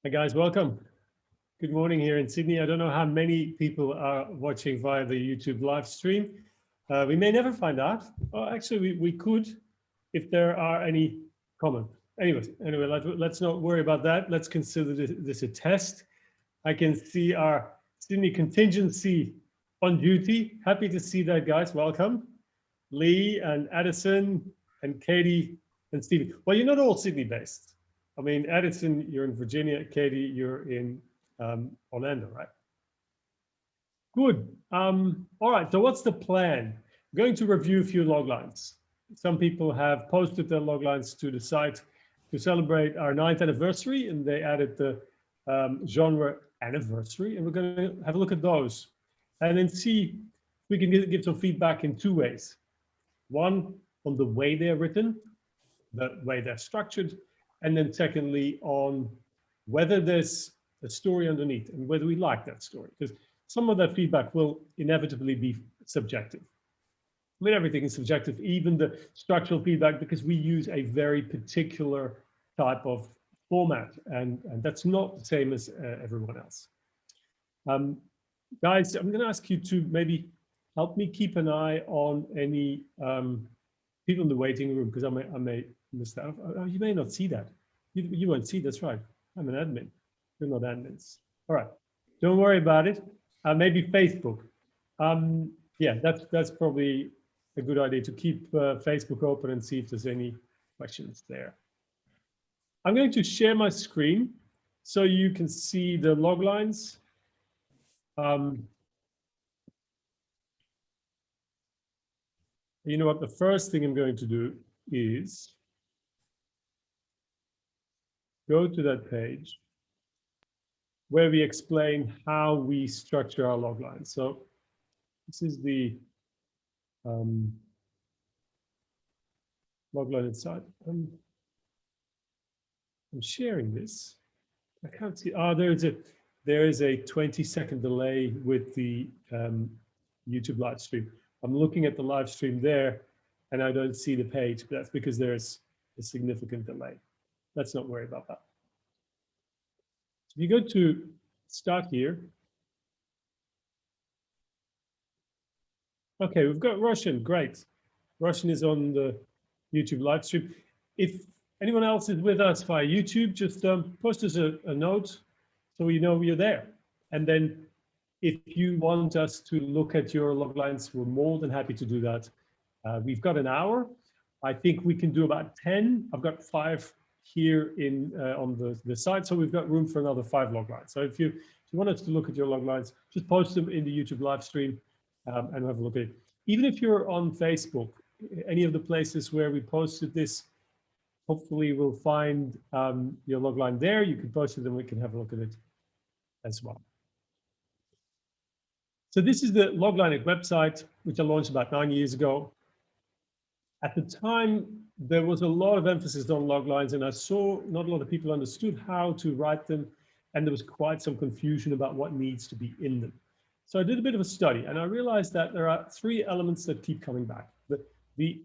Hi guys, welcome. Good morning here in Sydney. I don't know how many people are watching via the YouTube live stream. We may never find out. Oh, actually, we could if there are any comments. Anyway, let's not worry about that. Let's consider this a test. I can see our Sydney contingency on duty. Happy to see that, guys. Welcome. Lee and Addison and Katie and Stephen. Well, you're not all Sydney based. I mean, Addison, you're in Virginia. Katie, you're in Orlando, right? Good. All right, so what's the plan? I'm going to review a few log lines. Some people have posted their log lines to the site to celebrate our 9th anniversary, and they added the genre anniversary, and we're going to have a look at those and then see if we can give some feedback in two ways. One, on the way they're written, the way they're structured, and then secondly, on whether there's a story underneath and whether we like that story, because some of that feedback will inevitably be subjective. I mean, everything is subjective, even the structural feedback, because we use a very particular type of format, and that's not the same as everyone else. Guys, I'm going to ask you to maybe help me keep an eye on any people in the waiting room, because I may miss that. Oh, you may not see that. You won't see, that's right. I'm an admin. You're not admins. All right, don't worry about it. Maybe Facebook. Yeah, that's probably a good idea to keep Facebook open and see if there's any questions there. I'm going to share my screen so you can see the log lines. You know what, the first thing I'm going to do is go to that page where we explain how we structure our log lines. So this is the log line inside. I'm sharing this. I can't see. Oh, there is a 20-second delay with the YouTube live stream. I'm looking at the live stream there, and I don't see the page, but that's because there's a significant delay. Let's not worry about that. If you go to start here. Okay, we've got Russian, great. Russian is on the YouTube live stream. If anyone else is with us via YouTube, just post us a note so we know you're there. And then if you want us to look at your log lines, we're more than happy to do that. We've got an hour. I think we can do about 10. I've got 5 here in on the site, so we've got room for another 5 log lines. So if you want us to look at your log lines, just post them in the YouTube live stream and have a look at it. Even if you're on Facebook, any of the places where we posted this, hopefully we'll find your log line there. You can post it and we can have a look at it as well. So this is the Logline website, which I launched about 9 years ago. At the time, there was a lot of emphasis on log lines, and I saw not a lot of people understood how to write them, and there was quite some confusion about what needs to be in them. So I did a bit of a study, and I realized that there are 3 elements that keep coming back. The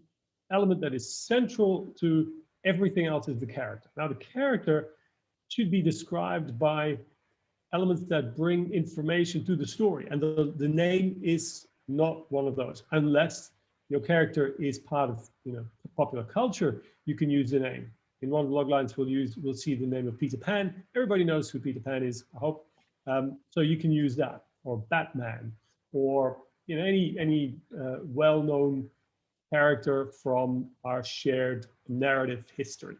element that is central to everything else is the character. Now, the character should be described by elements that bring information to the story, and the name is not one of those, unless your character is part of popular culture. You can use the name. In one of the log lines, we'll see the name of Peter Pan. Everybody knows who Peter Pan is, I hope. So you can use that, or Batman, or any well-known character from our shared narrative history.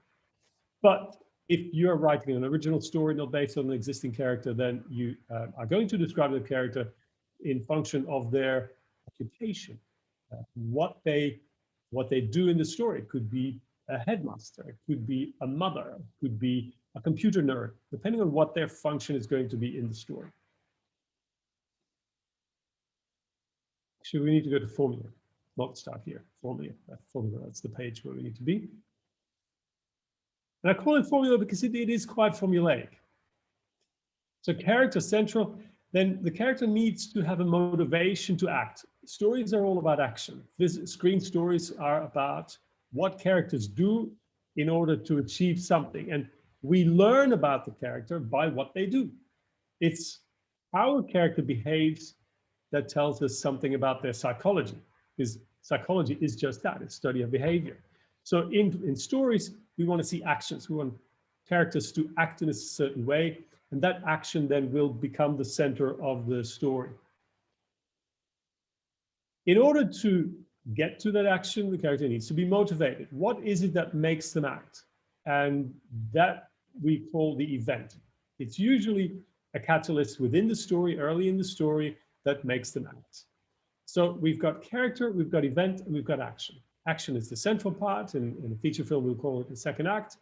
But if you're writing an original story not based on an existing character, then you are going to describe the character in function of their occupation. What they do in the story. It could be a headmaster, it could be a mother, it could be a computer nerd, depending on what their function is going to be in the story. Actually, we need to go to formula, not start here. Formula, that's the page where we need to be. And I call it formula because it is quite formulaic. So character central, then the character needs to have a motivation to act. Stories are all about action. Screen stories are about what characters do in order to achieve something. And We learn about the character by what they do. It's how a character behaves that tells us something about their psychology. Because psychology is just that, it's study of behavior. So in stories, we want to see actions. We want characters to act in a certain way, and that action then will become the center of the story. In order to get to that action, the character needs to be motivated. What is it that makes them act? And that we call the event. It's usually a catalyst within the story, early in the story, that makes them act. So we've got character, we've got event, and we've got action. Action is the central part. In a feature film, we'll call it the second act.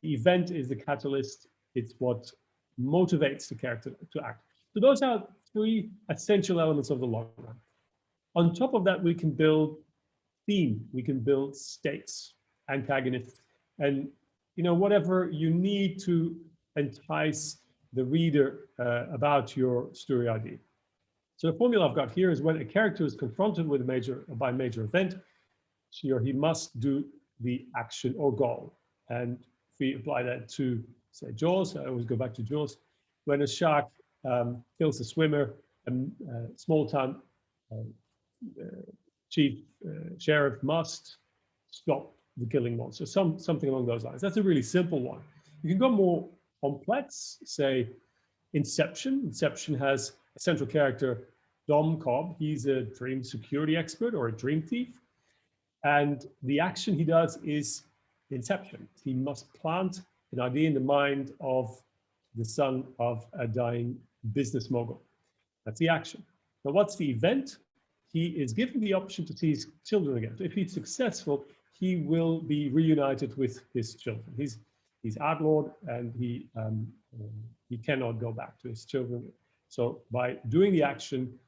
The event is the catalyst. It's what motivates the character to act. So those are three essential elements of the logline. On top of that, we can build theme, we can build stakes, antagonists, and whatever you need to entice the reader about your story idea. So the formula I've got here is when a character is confronted with a major event, she or he must do the action or goal. And if we apply that to, say, Jaws, I always go back to Jaws, when a shark kills a swimmer, a small town chief sheriff must stop the killing monster, something along those lines. That's a really simple one. You can go more complex, say Inception. Inception has a central character, Dom Cobb. He's a dream security expert or a dream thief. And the action he does is inception. He must plant an idea in the mind of the son of a dying business mogul. That's the action. Now, what's the event? He is given the option to see his children again. So if he's successful, he will be reunited with his children. He's outlawed, and he cannot go back to his children. So by doing the action,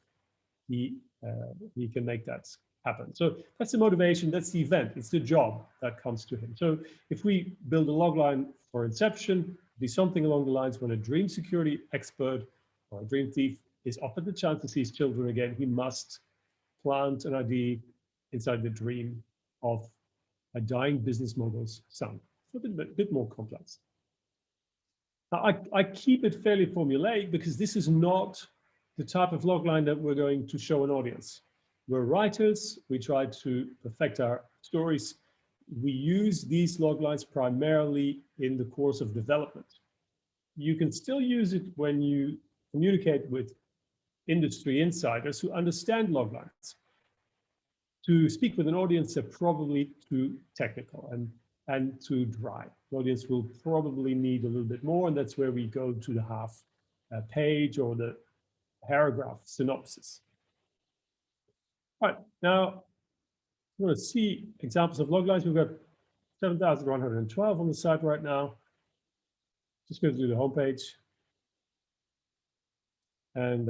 he can make that happen. So that's the motivation, that's the event, it's the job that comes to him. So if we build a logline for Inception, it'd be something along the lines when a dream security expert or a dream thief is offered the chance to see his children again, he must plant an idea inside the dream of a dying business mogul's son. So a bit more complex. Now, I keep it fairly formulaic because this is not the type of logline that we're going to show an audience. We're writers, we try to perfect our stories. We use these loglines primarily in the course of development. You can still use it when you communicate with industry insiders who understand loglines. To speak with an audience, they're probably too technical and too dry. The audience will probably need a little bit more, and that's where we go to the half page or the paragraph synopsis. All right, now we want to see examples of loglines. We've got 7,112 on the site right now. Just go to the homepage. And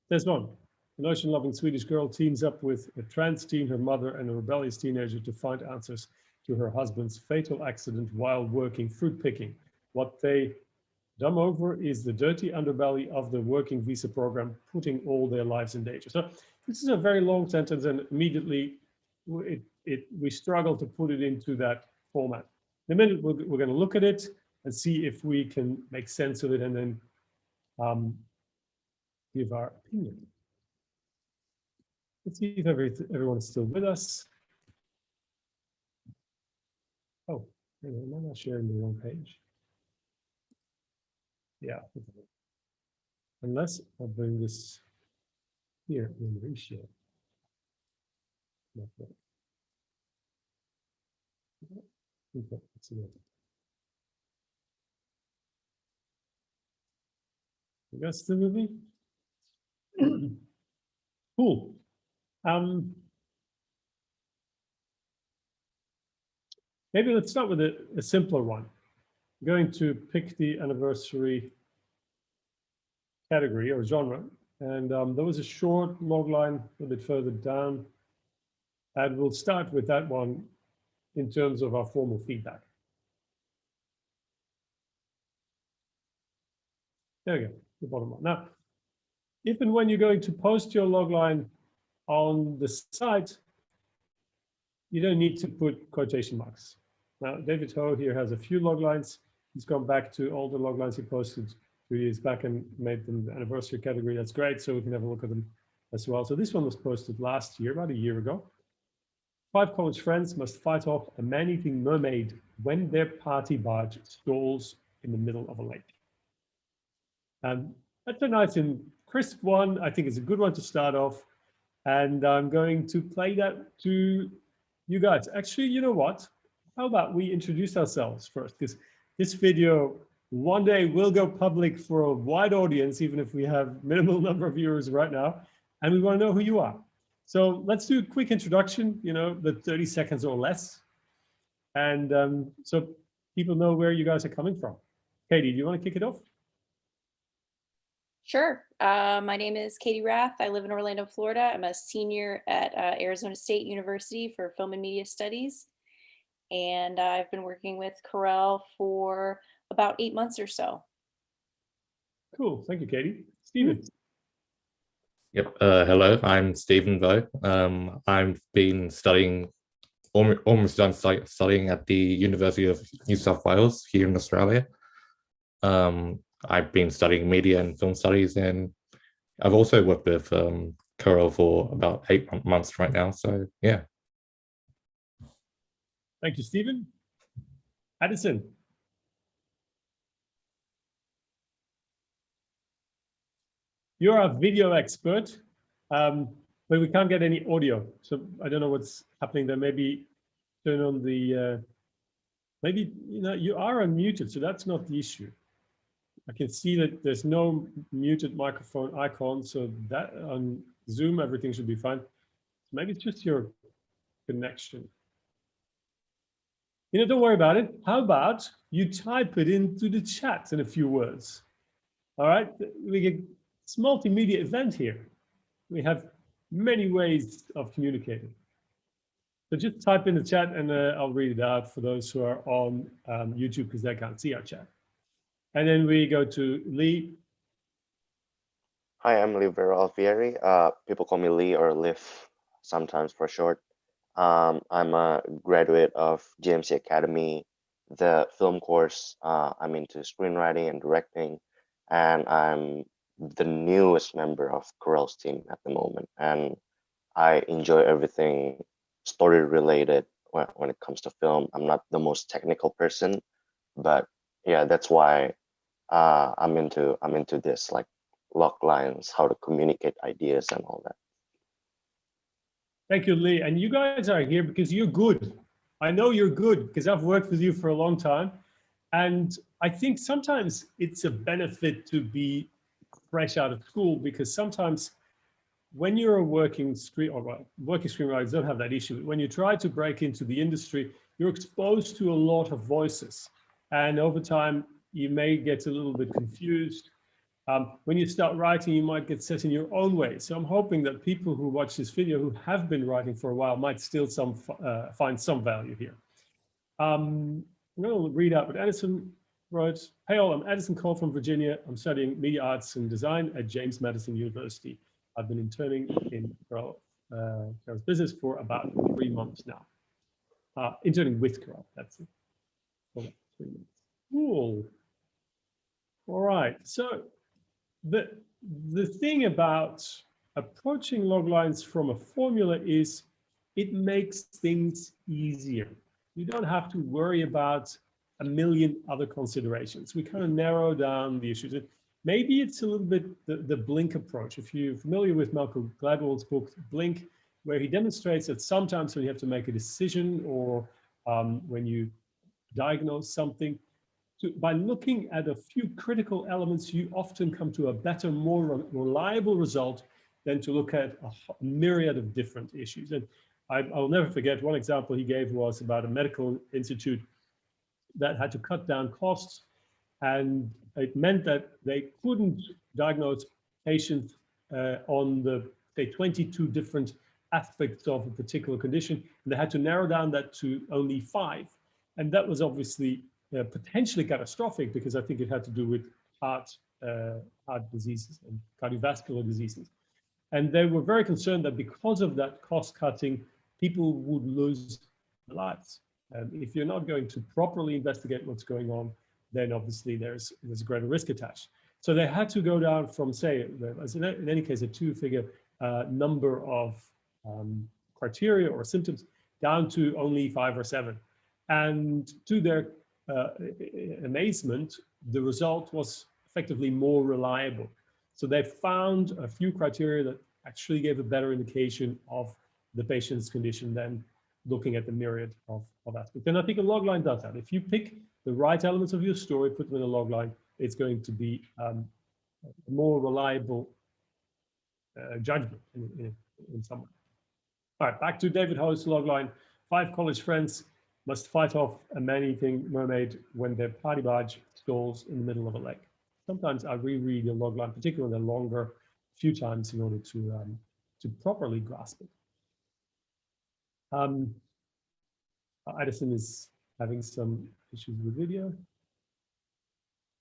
there's one. An ocean-loving Swedish girl teams up with a trans teen, her mother, and a rebellious teenager to find answers to her husband's fatal accident while working fruit picking. What they dumb over is the dirty underbelly of the working visa program, putting all their lives in danger. So this is a very long sentence, and immediately we struggle to put it into that format. In a minute, we're going to look at it and see if we can make sense of it and then give our opinion. Let's see if everyone is still with us. Oh, am I not sharing the wrong page? Yeah. Unless I bring this here in reshare. Okay, let's see. You guys still with me? Cool. Maybe let's start with a simpler one. I'm going to pick the anniversary category or genre. And there was a short logline a little bit further down. And we'll start with that one in terms of our formal feedback. There we go, the bottom one. Now, if and when you're going to post your logline on the site, you don't need to put quotation marks. Now, David Ho here has a few loglines. He's gone back to all the log lines he posted 2 years back and made them the anniversary category. That's great. So we can have a look at them as well. So this one was posted last year, about a year ago. 5 college friends must fight off a man-eating mermaid when their party barge stalls in the middle of a lake. That's a nice and crisp one. I think it's a good one to start off. And I'm going to play that to you guys. Actually, you know what? How about we introduce ourselves first? Because this video one day will go public for a wide audience, even if we have minimal number of viewers right now. And we want to know who you are. So let's do a quick introduction, you know, the 30 seconds or less. And so people know where you guys are coming from. Katie, do you want to kick it off? Sure. My name is Katie Rath. I live in Orlando, Florida. I'm a senior at Arizona State University for Film and Media Studies. And I've been working with Karel for about 8 months or so. Cool. Thank you, Katie. Steven. Yep. Hello, I'm Steven Miao. I've been studying, almost done studying at the University of New South Wales here in Australia. I've been studying media and film studies, and I've also worked with Karel for about 8 months right now. So yeah. Thank you, Steven. Addison. You're a video expert, but we can't get any audio. So I don't know what's happening there. Maybe turn on the, maybe, you know, you are unmuted, so that's not the issue. I can see that there's no muted microphone icon, so that on Zoom, everything should be fine. Maybe it's just your connection. You know, don't worry about it. How about you type it into the chat in a few words? All right, it's a multimedia event here. We have many ways of communicating. So just type in the chat and I'll read it out for those who are on YouTube because they can't see our chat. And then we go to Lee. Hi, I'm Livero Alfieri. People call me Lee or Liv sometimes for short. I'm a graduate of GMC Academy, the film course. I'm into screenwriting and directing, and I'm the newest member of Karel's team at the moment. And I enjoy everything story related when it comes to film. I'm not the most technical person, but yeah, that's why I'm into this, like log lines, how to communicate ideas and all that. Thank you, Lee. And you guys are here because you're good. I know you're good because I've worked with you for a long time. And I think sometimes it's a benefit to be fresh out of school because sometimes when you're a working screenwriters don't have that issue. When you try to break into the industry, you're exposed to a lot of voices. And over time, you may get a little bit confused. When you start writing, you might get set in your own way. So I'm hoping that people who watch this video who have been writing for a while might still find some value here. I'm going to read out what Addison wrote. Hey all, I'm Addison Cole from Virginia. I'm studying media arts and design at James Madison University. I've been interning in Karel's business for about 3 months now. Interning with Karel, that's it. For 3 months. Cool. All right, so the thing about approaching log lines from a formula is it makes things easier. You don't have to worry about a million other considerations. We kind of narrow down the issues. Maybe it's a little bit the Blink approach. If you're familiar with Malcolm Gladwell's book, Blink, where he demonstrates that sometimes when you have to make a decision or when you diagnose something, by looking at a few critical elements, you often come to a better, more reliable result than to look at a myriad of different issues. And I'll never forget one example he gave was about a medical institute that had to cut down costs. And it meant that they couldn't diagnose patients on the, say, 22 different aspects of a particular condition. And they had to narrow down that to only 5. And that was obviously potentially catastrophic because I think it had to do with heart diseases and cardiovascular diseases. And they were very concerned that because of that cost cutting, people would lose their lives. If you're not going to properly investigate what's going on, then obviously there's a greater risk attached. So they had to go down from, say, as in any case, a two-figure number of criteria or symptoms down to only 5 or 7. And to their amazement, the result was effectively more reliable. So they found a few criteria that actually gave a better indication of the patient's condition than looking at the myriad of aspects. And I think a logline does that. If you pick the right elements of your story, put them in a logline, it's going to be a more reliable judgment in some way. All right, back to David Ho's logline. 5 college friends must fight off a man-eating mermaid when their party barge stalls in the middle of a lake. Sometimes I reread the logline, particularly when they're longer, a few times in order to properly grasp it. Addison is having some issues with video.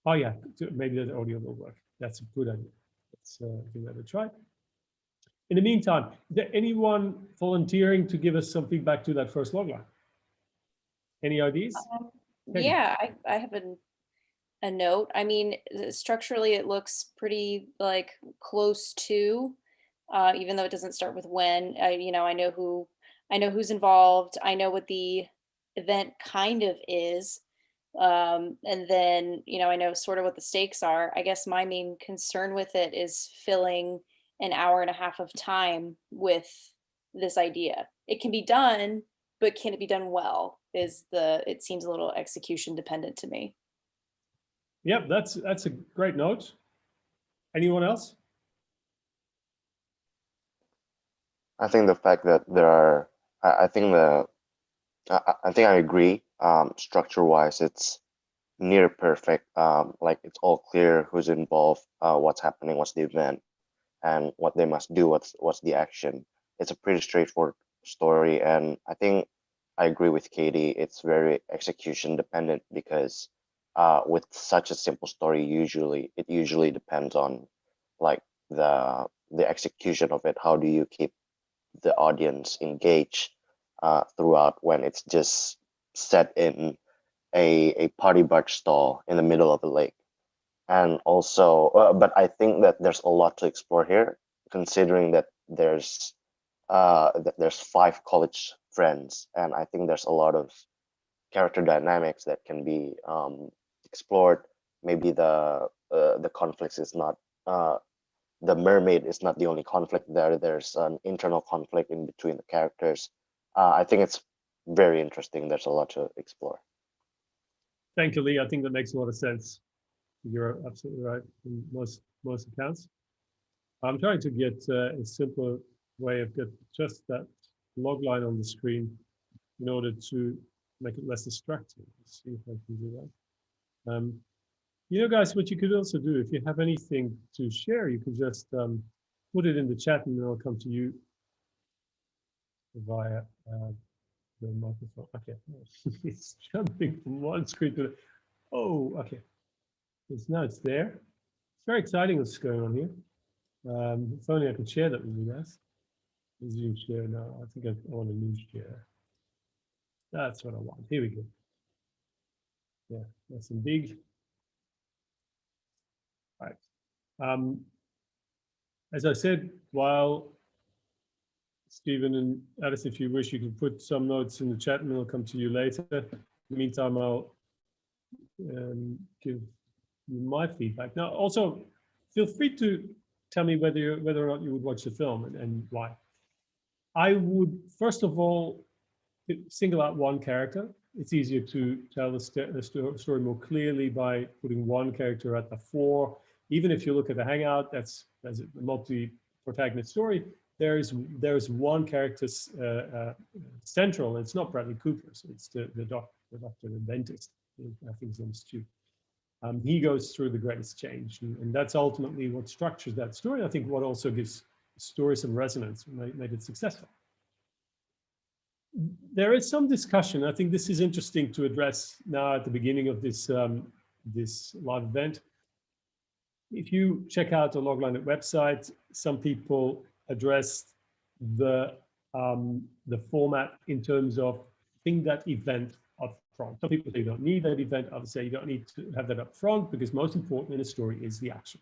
Oh yeah, maybe the audio will work. That's a good idea. Let's give that a try. In the meantime, is there anyone volunteering to give us some feedback to that first logline? Any ideas? Yeah, I have a note. I mean, structurally, it looks pretty like close to, even though it doesn't start with when. I know who's involved. I know what the event kind of is, and then I know sort of what the stakes are. I guess my main concern with it is filling an hour and a half of time with this idea. It can be done, but can it be done well? It seems a little execution dependent to me. Yep, that's a great note. Anyone else? I think the fact that there are, I think I agree. Structure-wise, it's near perfect. Like it's all clear who's involved, what's happening, what's the event, and what they must do. What's the action. It's a pretty straightforward story, and I think I agree with Katie. It's very execution dependent because with such a simple story, it usually depends on like the execution of it. How do you keep the audience engaged throughout when it's just set in a party barge stall in the middle of the lake? And also, but I think that there's a lot to explore here, considering that there's 5 college friends, and I think there's a lot of character dynamics that can be explored. Maybe the conflicts is not the mermaid is not the only conflict there. There's an internal conflict in between the characters. I think it's very interesting. There's a lot to explore. Thank you, Lee. I think that makes a lot of sense. You're absolutely right in most accounts. I'm trying to get a simpler way of getting just that logline on the screen in order to make it less distracting. Let's see if I can do that. Guys, what you could also do, if you have anything to share, you can just put it in the chat and then I'll come to you via the microphone. Okay, it's jumping from one screen to the, oh, okay. Now it's there. It's very exciting what's going on here. If only I could share that with you guys. Zoom share now. I think I want a new share. That's what I want. Here we go. Yeah, that's some big. All right. As I said, while Steven and Alice, if you wish, you can put some notes in the chat and I'll come to you later. In the meantime, I'll give you my feedback. Now, also, feel free to tell me whether or not you would watch the film and why. I would, first of all, single out one character. It's easier to tell the story more clearly by putting one character at the fore. Even if you look at the Hangout, that's a multi-protagonist story. There's one character central, and it's not Bradley Cooper, so it's the doctor, the dentist. I think his name is Stu. He goes through the greatest change, and that's ultimately what structures that story. I think what also gives the story some resonance, made it successful. There is some discussion. I think this is interesting to address now at the beginning of this this live event. If you check out the Logline website, some people addressed the format in terms of think that event of front. Some people say you don't need that event. Others say you don't need to have that up front because most important in a story is the action.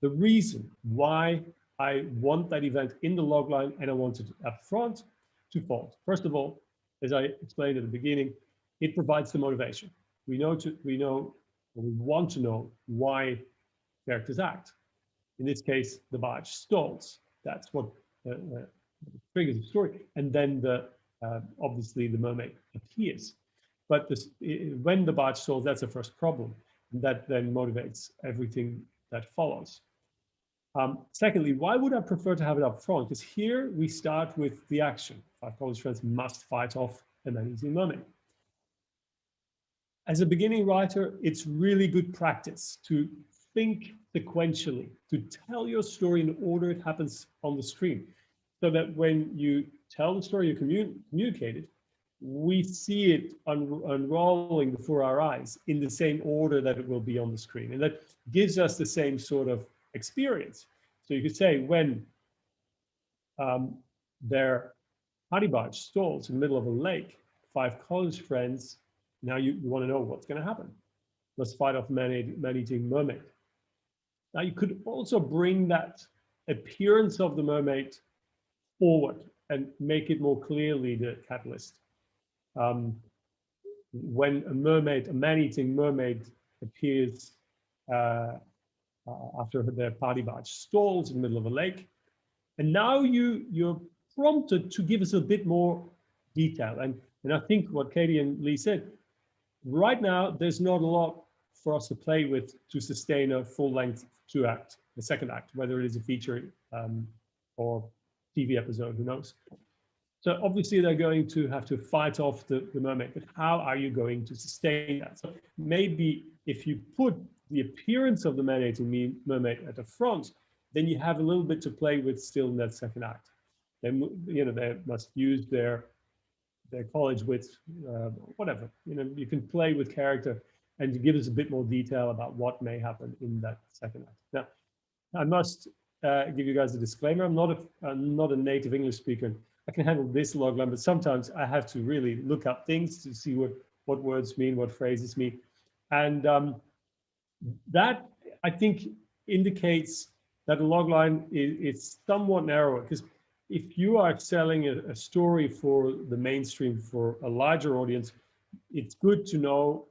The reason why I want that event in the logline and I want it up front, twofold. First of all, as I explained at the beginning, it provides the motivation. We want to know why characters act. In this case, the barge stalls. That's what triggers the story. And then obviously the mermaid appears. But when the barge stalls, that's the first problem. And that then motivates everything that follows. Secondly, why would I prefer to have it up front? Because here we start with the action. 5 college friends must fight off a menacing mermaid. As a beginning writer, it's really good practice to think sequentially, to tell your story in order it happens on the screen, so that when you tell the story, you communicate it, we see it unrolling before our eyes in the same order that it will be on the screen. And that gives us the same sort of experience. So you could say when their party barge stalls in the middle of a lake, 5 college friends, now you want to know what's going to happen. Let's fight off man-eating mermaid. Now you could also bring that appearance of the mermaid forward and make it more clearly the catalyst. When a man-eating mermaid appears after their party barge stalls in the middle of a lake, and now you're prompted to give us a bit more detail. And I think what Katie and Lee said, right now there's not a lot for us to play with to sustain a full-length 2-act, the second act, whether it is a feature or TV episode, who knows. So obviously they're going to have to fight off the mermaid, but how are you going to sustain that? So maybe if you put the appearance of the man-eating mermaid at the front, then you have a little bit to play with still in that second act. Then, they must use their college wits, whatever. You can play with character and give us a bit more detail about what may happen in that second act. Now, I must give you guys a disclaimer. I'm not a native English speaker. I can handle this logline, but sometimes I have to really look up things to see what words mean, what phrases mean. And that, I think, indicates that a logline is somewhat narrower, because if you are selling a story for the mainstream, for a larger audience, it's good to know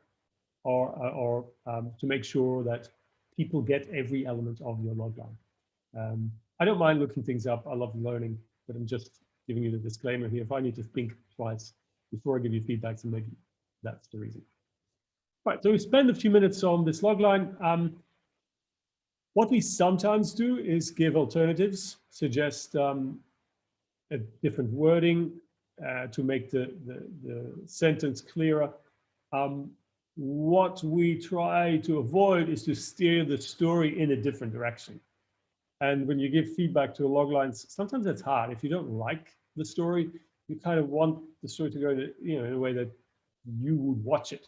or to make sure that people get every element of your logline. I don't mind looking things up. I love learning, but I'm just giving you the disclaimer here. If I need to think twice before I give you feedback, so maybe that's the reason. Right, so we spend a few minutes on this logline. What we sometimes do is give alternatives, suggest a different wording to make the sentence clearer. What we try to avoid is to steer the story in a different direction. And when you give feedback to loglines, sometimes that's hard. If you don't like the story, you kind of want the story to go in a way that you would watch it.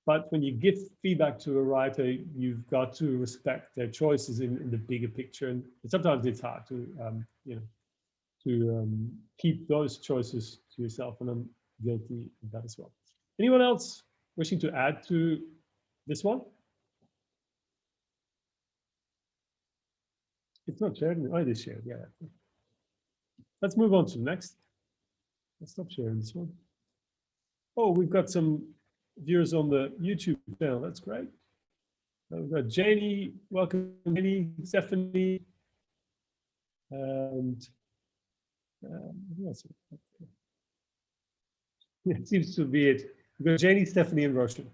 But when you give feedback to a writer, you've got to respect their choices in the bigger picture. And sometimes it's hard to, keep those choices to yourself. And I'm guilty of that as well. Anyone else wishing to add to this one? It's not shared. Oh, it is shared. Yeah. Let's move on to the next. Let's stop sharing this one. Oh, we've got some viewers on the YouTube channel. That's great. We've got Janie. Welcome, Janie, Stephanie, and who else? It seems to be it. We've got Janie, Stephanie, and Roshan.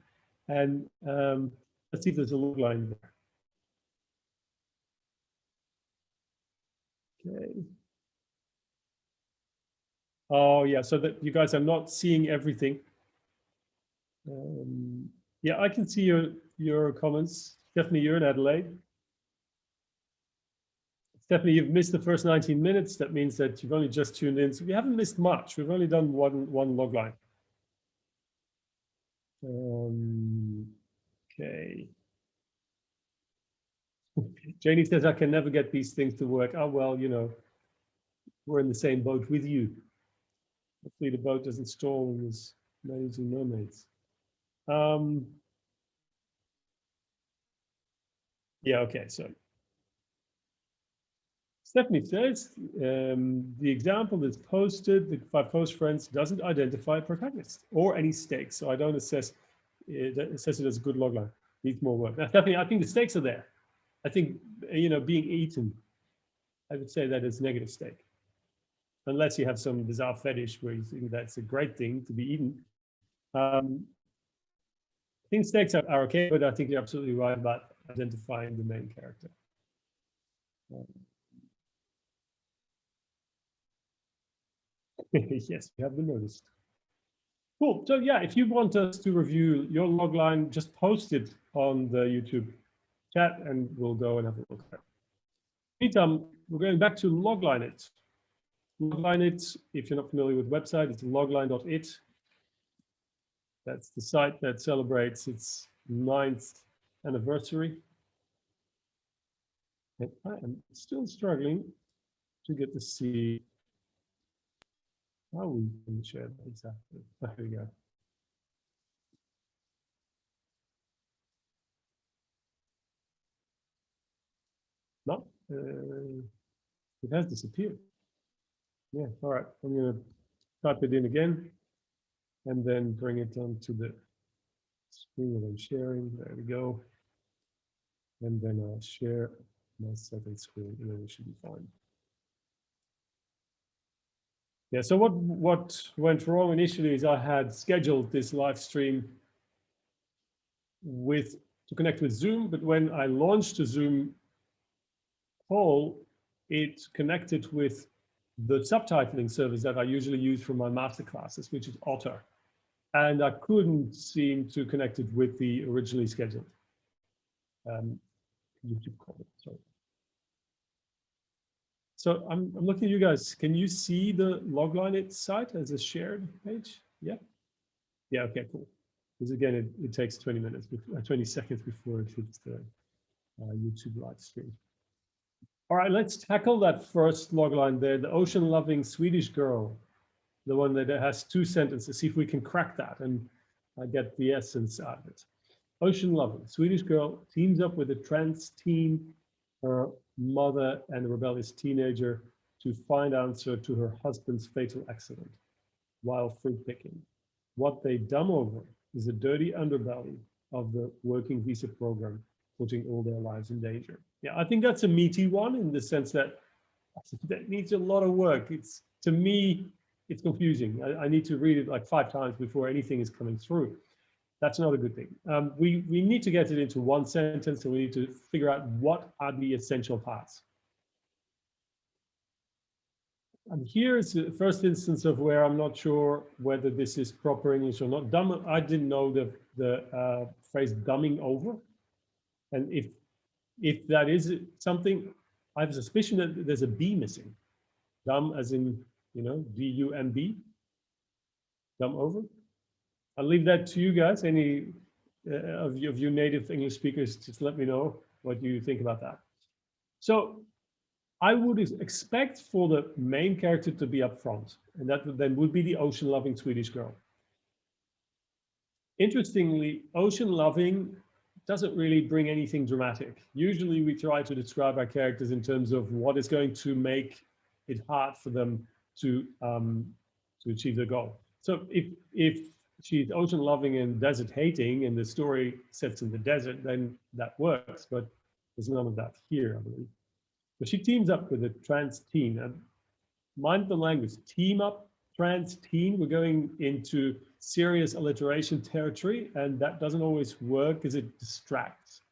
And let's see if there's a logline there. Okay. Oh yeah, so that you guys are not seeing everything. Yeah, I can see your comments. Stephanie, you're in Adelaide. Stephanie, you've missed the first 19 minutes. That means that you've only just tuned in. So we haven't missed much. We've only done one logline. Okay. Janie says, I can never get these things to work. Oh, well, we're in the same boat with you. Hopefully the boat doesn't stall and is managing mermaids. Yeah, okay, so Stephanie says, the example that's posted, the 5 close friends, doesn't identify a protagonist or any stakes. So I don't assess it as a good logline. Needs more work. Now, Stephanie, I think the stakes are there. I think, being eaten, I would say that is negative stake. Unless you have some bizarre fetish where you think that's a great thing to be eaten. I think stakes are okay, but I think you're absolutely right about identifying the main character. Yes, we have been noticed. Cool. So yeah, if you want us to review your logline, just post it on the YouTube chat and we'll go and have a look at it. Meantime, we're going back to Logline It. Logline It, if you're not familiar with the website, it's logline.it. That's the site that celebrates its 9th anniversary. And I am still struggling to get to see how we can share that exactly. There we go. No, it has disappeared. Yeah, all right. I'm going to type it in again and then bring it onto the screen that I'm sharing. There we go. And then I'll share my second screen and then it should be fine. Yeah, so what went wrong initially is I had scheduled this live stream to connect with Zoom, but when I launched the Zoom call, it connected with the subtitling service that I usually use for my master classes, which is Otter. And I couldn't seem to connect it with the originally scheduled YouTube call. Sorry. So I'm looking at you guys. Can you see the Logline It site as a shared page? Yeah. Yeah. Okay. Cool. Because again, it takes 20 minutes, 20 seconds before it hits the YouTube live stream. All right, let's tackle that first logline there, the ocean-loving Swedish girl, the one that has 2 sentences. See if we can crack that and get the essence out of it. Ocean-loving Swedish girl teams up with a trans teen, her mother, and a rebellious teenager to find answer to her husband's fatal accident while fruit picking. What they dumb over is the dirty underbelly of the working visa program, putting all their lives in danger. Yeah, I think that's a meaty one in the sense that needs a lot of work. To me, it's confusing. I need to read it like 5 times before anything is coming through. That's not a good thing. We need to get it into 1 sentence, and we need to figure out what are the essential parts. And here is the first instance of where I'm not sure whether this is proper English or not. Dumb, I didn't know the phrase dumbing over. And if that is something, I have a suspicion that there's a B missing. Dumb as in, D-U-M-B, dumb over. I'll leave that to you guys. Any of you native English speakers, just let me know what you think about that. So I would expect for the main character to be up front, and that then would be the ocean-loving Swedish girl. Interestingly, ocean-loving doesn't really bring anything dramatic. Usually we try to describe our characters in terms of what is going to make it hard for them to achieve their goal. So if she's ocean-loving and desert-hating and the story sets in the desert, then that works, but there's none of that here, I believe. But she teams up with a trans teen, and mind the language, team up, trans teen. We're going into serious alliteration territory, and that doesn't always work because it distracts.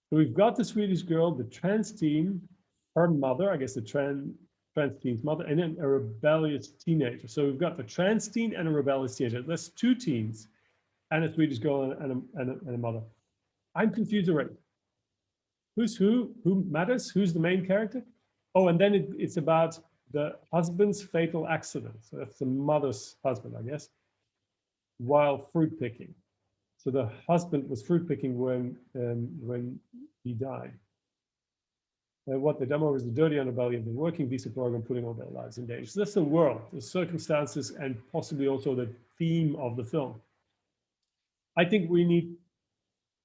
So we've got the Swedish girl, the trans teen, her mother, I guess the trans teen's mother, and then a rebellious teenager. So we've got the trans teen and a rebellious teenager. That's 2 teens and a Swedish girl and a mother. I'm confused already. Who's who? Who matters? Who's the main character? Oh, and then it's about the husband's fatal accident. So that's the mother's husband, I guess, while fruit picking. So the husband was fruit picking when he died. And what they demo is the dirty underbelly of the working visa program, putting all their lives in danger. So that's the world, the circumstances, and possibly also the theme of the film. I think we need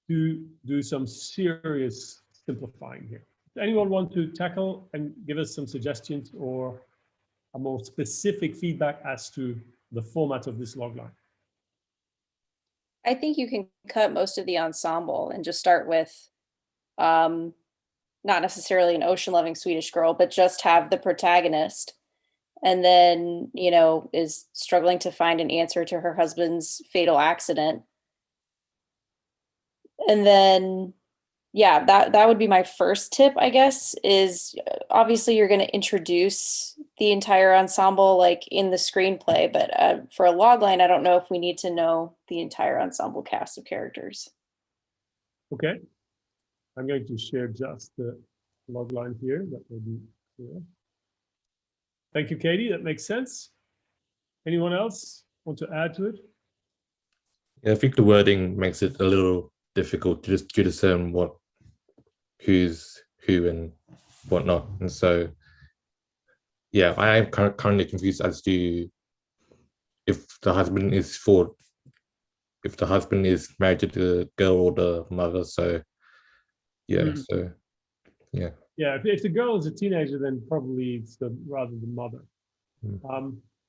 to do some serious simplifying here. Does anyone want to tackle and give us some suggestions or a more specific feedback as to the format of this logline? I think you can cut most of the ensemble and just start with not necessarily an ocean-loving Swedish girl, but just have the protagonist, and then, you know, is struggling to find an answer to her husband's fatal accident. And then, yeah, that would be my first tip, I guess, is obviously you're going to introduce the entire ensemble like in the screenplay, but for a logline, I don't know if we need to know the entire ensemble cast of characters. Okay, I'm going to share just the logline here. That will be clear. Thank you, Katie. That makes sense. Anyone else want to add to it? Yeah, I think the wording makes it a little difficult to discern who's who and whatnot. And so, yeah, I am currently confused as to if the husband is married to the girl or the mother. So, yeah, so, yeah. Yeah, if the girl is a teenager, then probably it's rather the mother.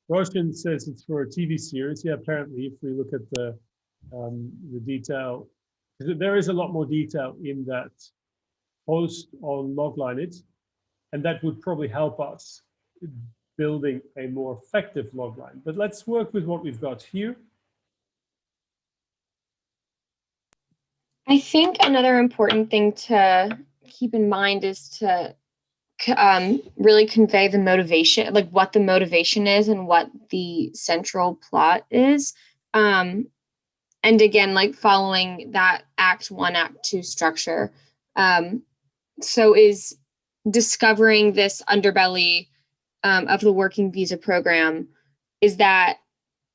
Roshan says it's for a TV series. Yeah, apparently, if we look at the detail, there is a lot more detail in that post on Logline It, and that would probably help us building a more effective logline. But let's work with what we've got here. I think another important thing to keep in mind is to really convey the motivation, like what the motivation is and what the central plot is. And again, like following that Act 1, Act 2 structure. So is discovering this underbelly of the working visa program, is that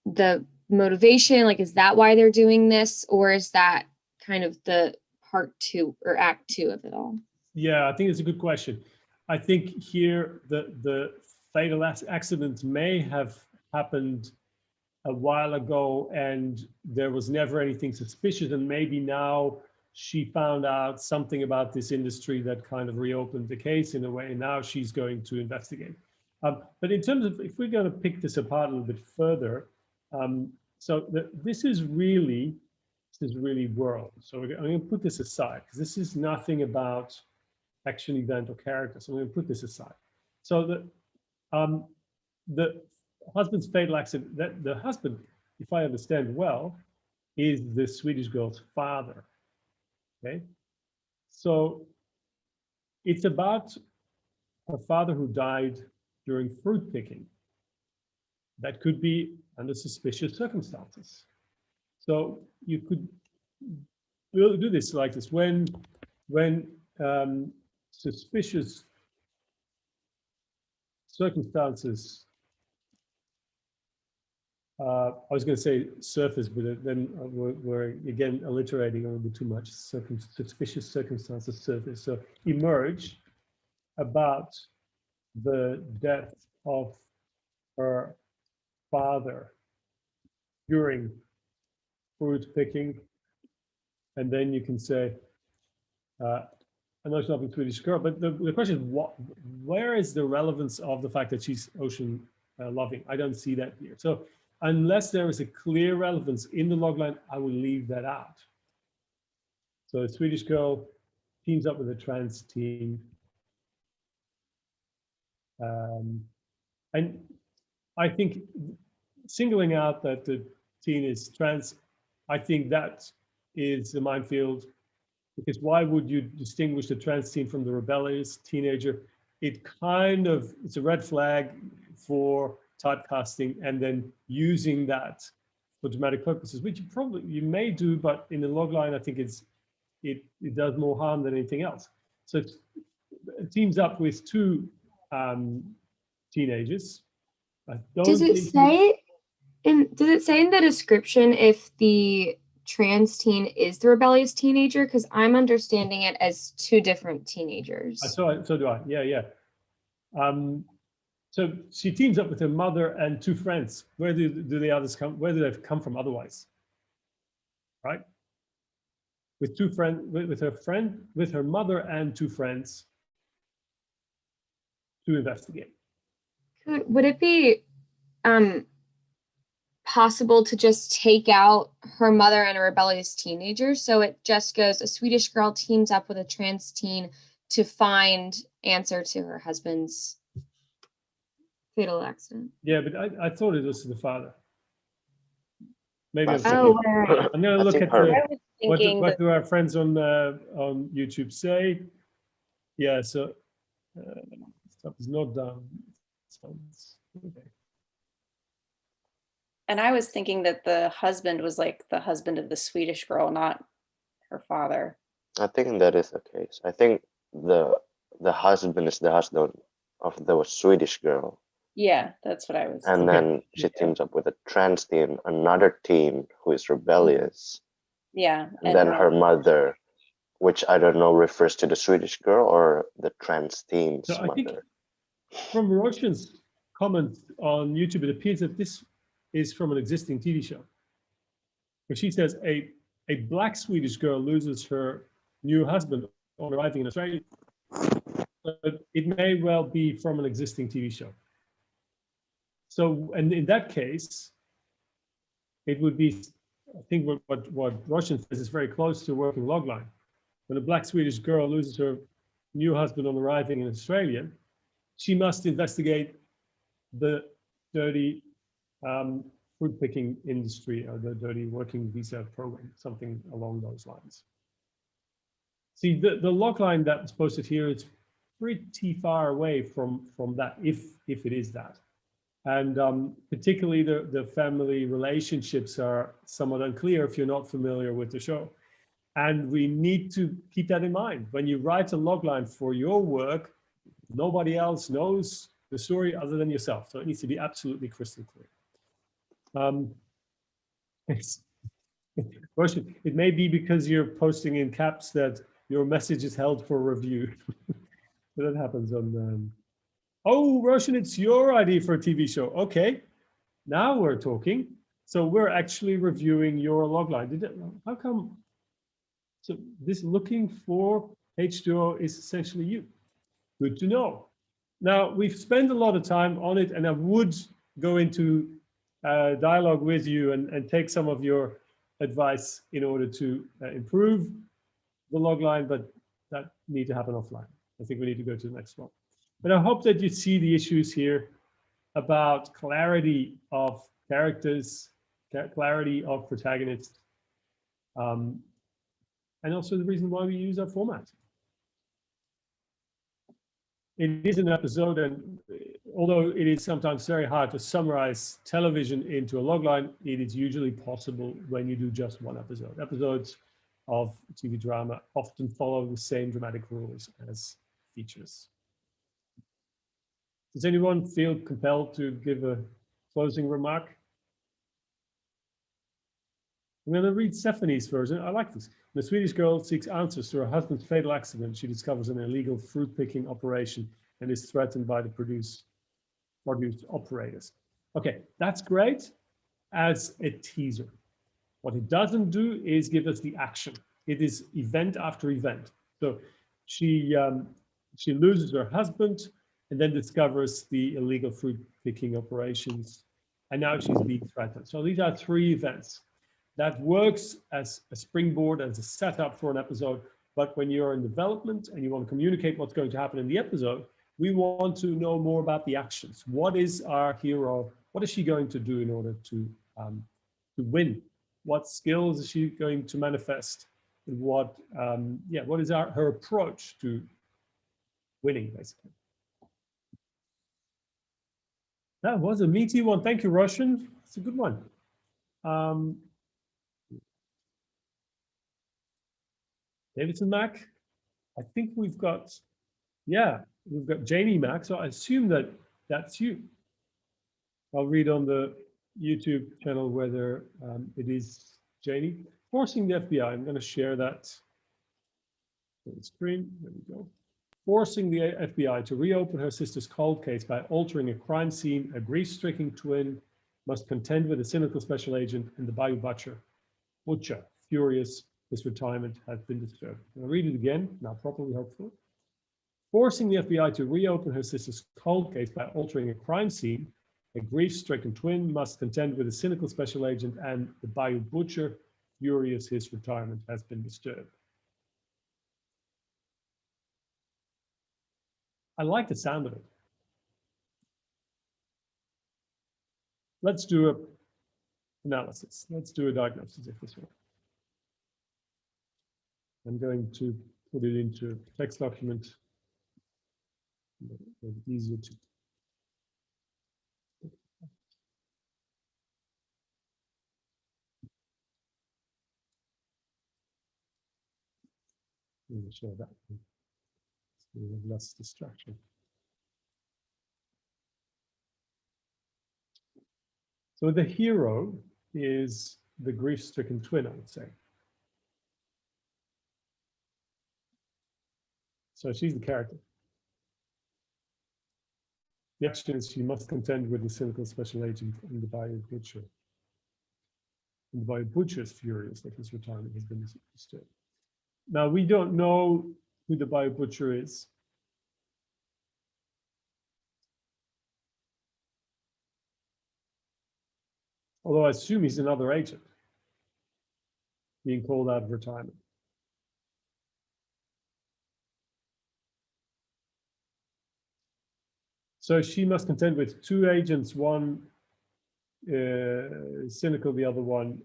the motivation? Like, is that why they're doing this? Or is that kind of the part 2 or Act 2 of it all? Yeah, I think it's a good question. I think here the fatal accident may have happened a while ago and there was never anything suspicious, and maybe now she found out something about this industry that kind of reopened the case in a way, and now she's going to investigate. But in terms of, if we're going to pick this apart a little bit further, this is really world. So I'm going to put this aside because this is nothing about action, event, or character. So I'm going to put this aside. So the husband's fatal accident, that the husband, if I understand well, is the Swedish girl's father. Okay, so it's about her father who died during fruit picking. That could be under suspicious circumstances. So you could do this like this: when suspicious circumstances, I was going to say surface, but then we're again alliterating a little bit too much. Suspicious circumstances surface. So emerge about the death of her father during fruit picking, and then you can say, I know it's not a Swedish girl, but the question is, where is the relevance of the fact that she's ocean loving? I don't see that here. So unless there is a clear relevance in the logline, I will leave that out. So a Swedish girl teams up with a trans teen. And I think singling out that the teen is trans, I think that is a minefield, because why would you distinguish the trans teen from the rebellious teenager? It's a red flag for typecasting and then using that for dramatic purposes, which you may do, but in the logline, I think it does more harm than anything else. So it teams up with two teenagers. Does it say in the description if the trans teen is the rebellious teenager? Because I'm understanding it as two different teenagers. So do I. Yeah. So she teams up with her mother and two friends. Where do the others come? Where do they come from otherwise? right? With two friends, with her mother and two friends to investigate. Would it be possible to just take out her mother and a rebellious teenager? So it just goes, a Swedish girl teams up with a trans teen to find answer to her husband's fatal accident. Yeah, but I thought it was the father. Maybe I'm, Oh, right. I'm gonna I look think at her- I was thinking what that do our friends on YouTube say? Yeah, so stuff is not done. Sounds okay. and I was thinking that the husband was like the husband of the Swedish girl, not her father. I think that is the case. I think the husband is the husband of the Swedish girl, Yeah, that's what I was. and Okay. then she teams up with a trans teen, another teen who is rebellious, Yeah, and then her mother, which I don't know refers to the Swedish girl or the trans teen's So I think mother. from Roshan's comment on YouTube, it appears that this is from an existing TV show. Where she says a black Swedish girl loses her new husband on arriving in Australia. But it may well be from an existing TV show. So, and in that case, it would be, I think what Roshan says is very close to working logline. When a black Swedish girl loses her new husband on arriving in Australia, she must investigate the dirty fruit picking industry or the dirty working visa program, something along those lines. See, the logline that was posted here is pretty far away from that, if it is that. And particularly the family relationships are somewhat unclear if you're not familiar with the show. And we need to keep that in mind. When you write a logline for your work, nobody else knows the story other than yourself. So it needs to be absolutely crystal clear. It may be because you're posting in caps that your message is held for review. That happens on, oh, Roshan, it's your idea for a TV show. Okay, now we're talking. So we're actually reviewing your logline. How come? So this looking for H2O is essentially you. Good to know. Now, we've spent a lot of time on it, and I would go into dialogue with you and take some of your advice in order to improve the logline, but that need to happen offline. I think we need to go to the next one. But I hope that you see the issues here about clarity of characters, clarity of protagonists, and also the reason why we use our format. It is an episode, and although it is sometimes very hard to summarize television into a logline, it is usually possible when you do just one episode. Episodes of TV drama often follow the same dramatic rules as features. Does anyone feel compelled to give a closing remark? I'm going to read Stephanie's version. I like this. The Swedish girl seeks answers to her husband's fatal accident. She discovers an illegal fruit picking operation and is threatened by the produce operators. Okay, that's great as a teaser. What it doesn't do is give us the action. It is event after event. So she loses her husband and then discovers the illegal fruit picking operations, and now she's being threatened. So these are three events. That works as a springboard, as a setup for an episode. But when you're in development and you want to communicate what's going to happen in the episode, we want to know more about the actions. What is our hero? What is she going to do in order to win? What skills is she going to manifest? What is her approach to winning, basically? That was a meaty one. Thank you, Roshan. It's a good one. Davidson Mac, I think we've got Janie Mac, so I assume that that's you. I'll read on the YouTube channel whether it is Janie. Forcing the FBI, I'm going to share that on the screen. There we go. Forcing the FBI to reopen her sister's cold case by altering a crime scene, a grief-stricken twin must contend with a cynical special agent and the Bayou Butcher furious his retirement has been disturbed. I'll read it again, now properly, hopefully. Forcing the FBI to reopen her sister's cold case by altering a crime scene, a grief-stricken twin must contend with a cynical special agent and the Bayou butcher, furious his retirement has been disturbed. I like the sound of it. Let's do an analysis. Let's do a diagnosis of this one. I'm going to put it into a text document. It's easier to. I'm going to share that. So we have less distraction. So the hero is the grief-stricken twin, I would say. So she's the character. The action is she must contend with the cynical special agent and the Bayou butcher. And the Bayou butcher is furious that his retirement has been disturbed. Now, we don't know who the Bayou butcher is. Although I assume he's another agent being called out of retirement. So she must contend with two agents, one cynical, the other one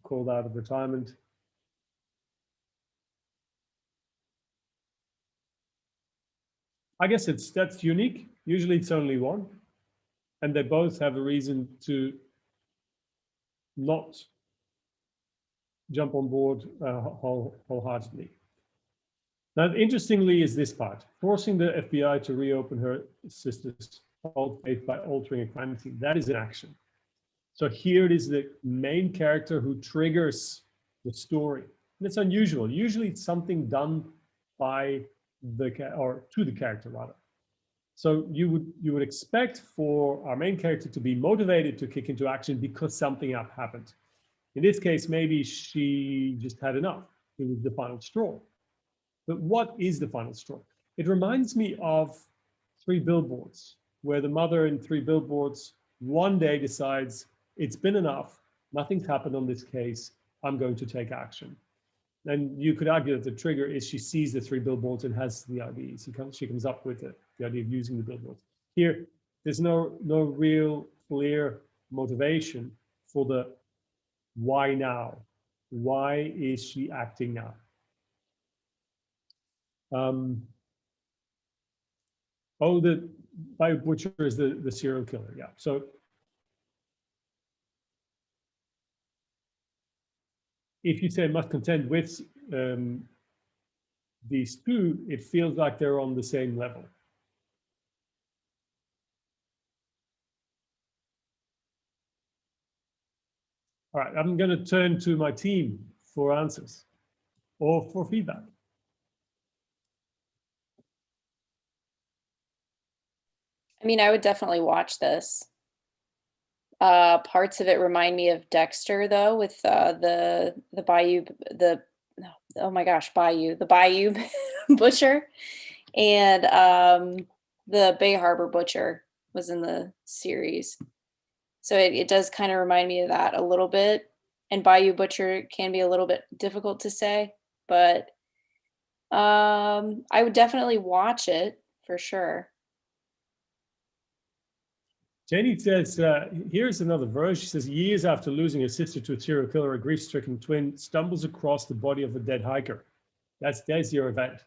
called out of retirement. I guess that's unique. Usually it's only one, and they both have a reason to not jump on board wholeheartedly. Now, interestingly is this part, forcing the FBI to reopen her sister's cold case by altering a crime scene. That is an action. So here it is the main character who triggers the story. And it's unusual. Usually it's something done by to the character rather. So you would expect for our main character to be motivated to kick into action because something happened. In this case, maybe she just had enough. It was the final straw. But what is the final straw? It reminds me of 3 Billboards, where the mother in 3 Billboards one day decides it's been enough, nothing's happened on this case, I'm going to take action. And you could argue that the trigger is she sees the 3 billboards and has the idea. She comes up with the idea of using the billboards. Here, there's no real clear motivation for the why now. Why is she acting now? The Bayou butcher is the serial killer. Yeah. So if you say must contend with these two, it feels like they're on the same level. All right, I'm going to turn to my team for answers or for feedback. I mean, I would definitely watch this. Parts of it remind me of Dexter, though, with the Bayou, oh my gosh, the Bayou butcher, and the Bay Harbor butcher was in the series. So it does kind of remind me of that a little bit. And Bayou butcher can be a little bit difficult to say, but I would definitely watch it for sure. Jenny says, here's another verse. She says, years after losing her sister to a serial killer, a grief-stricken twin stumbles across the body of a dead hiker. There's your event.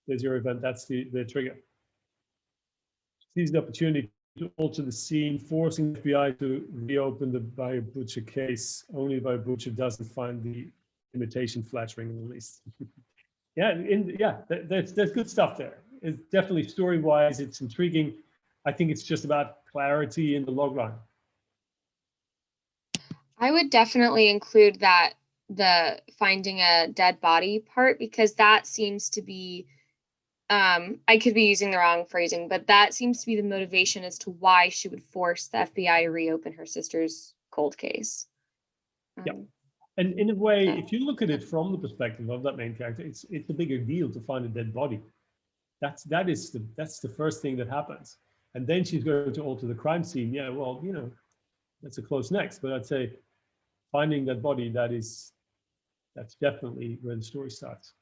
There's your event. That's the trigger. She sees the opportunity to alter the scene, forcing the FBI to reopen the Bayou butcher case. Only the Bayou butcher doesn't find the imitation flattering in the least. There's good stuff there. It's definitely story-wise, it's intriguing. I think it's just about clarity in the logline. I would definitely include the finding a dead body part, because that seems to be, I could be using the wrong phrasing, but that seems to be the motivation as to why she would force the FBI to reopen her sister's cold case. Yep. And in a way, if you look at it from the perspective of that main character, it's a bigger deal to find a dead body. That's the first thing that happens. And then she's going to alter the crime scene. Yeah, well, you know, that's a close next. But I'd say finding that body, that's definitely where the story starts.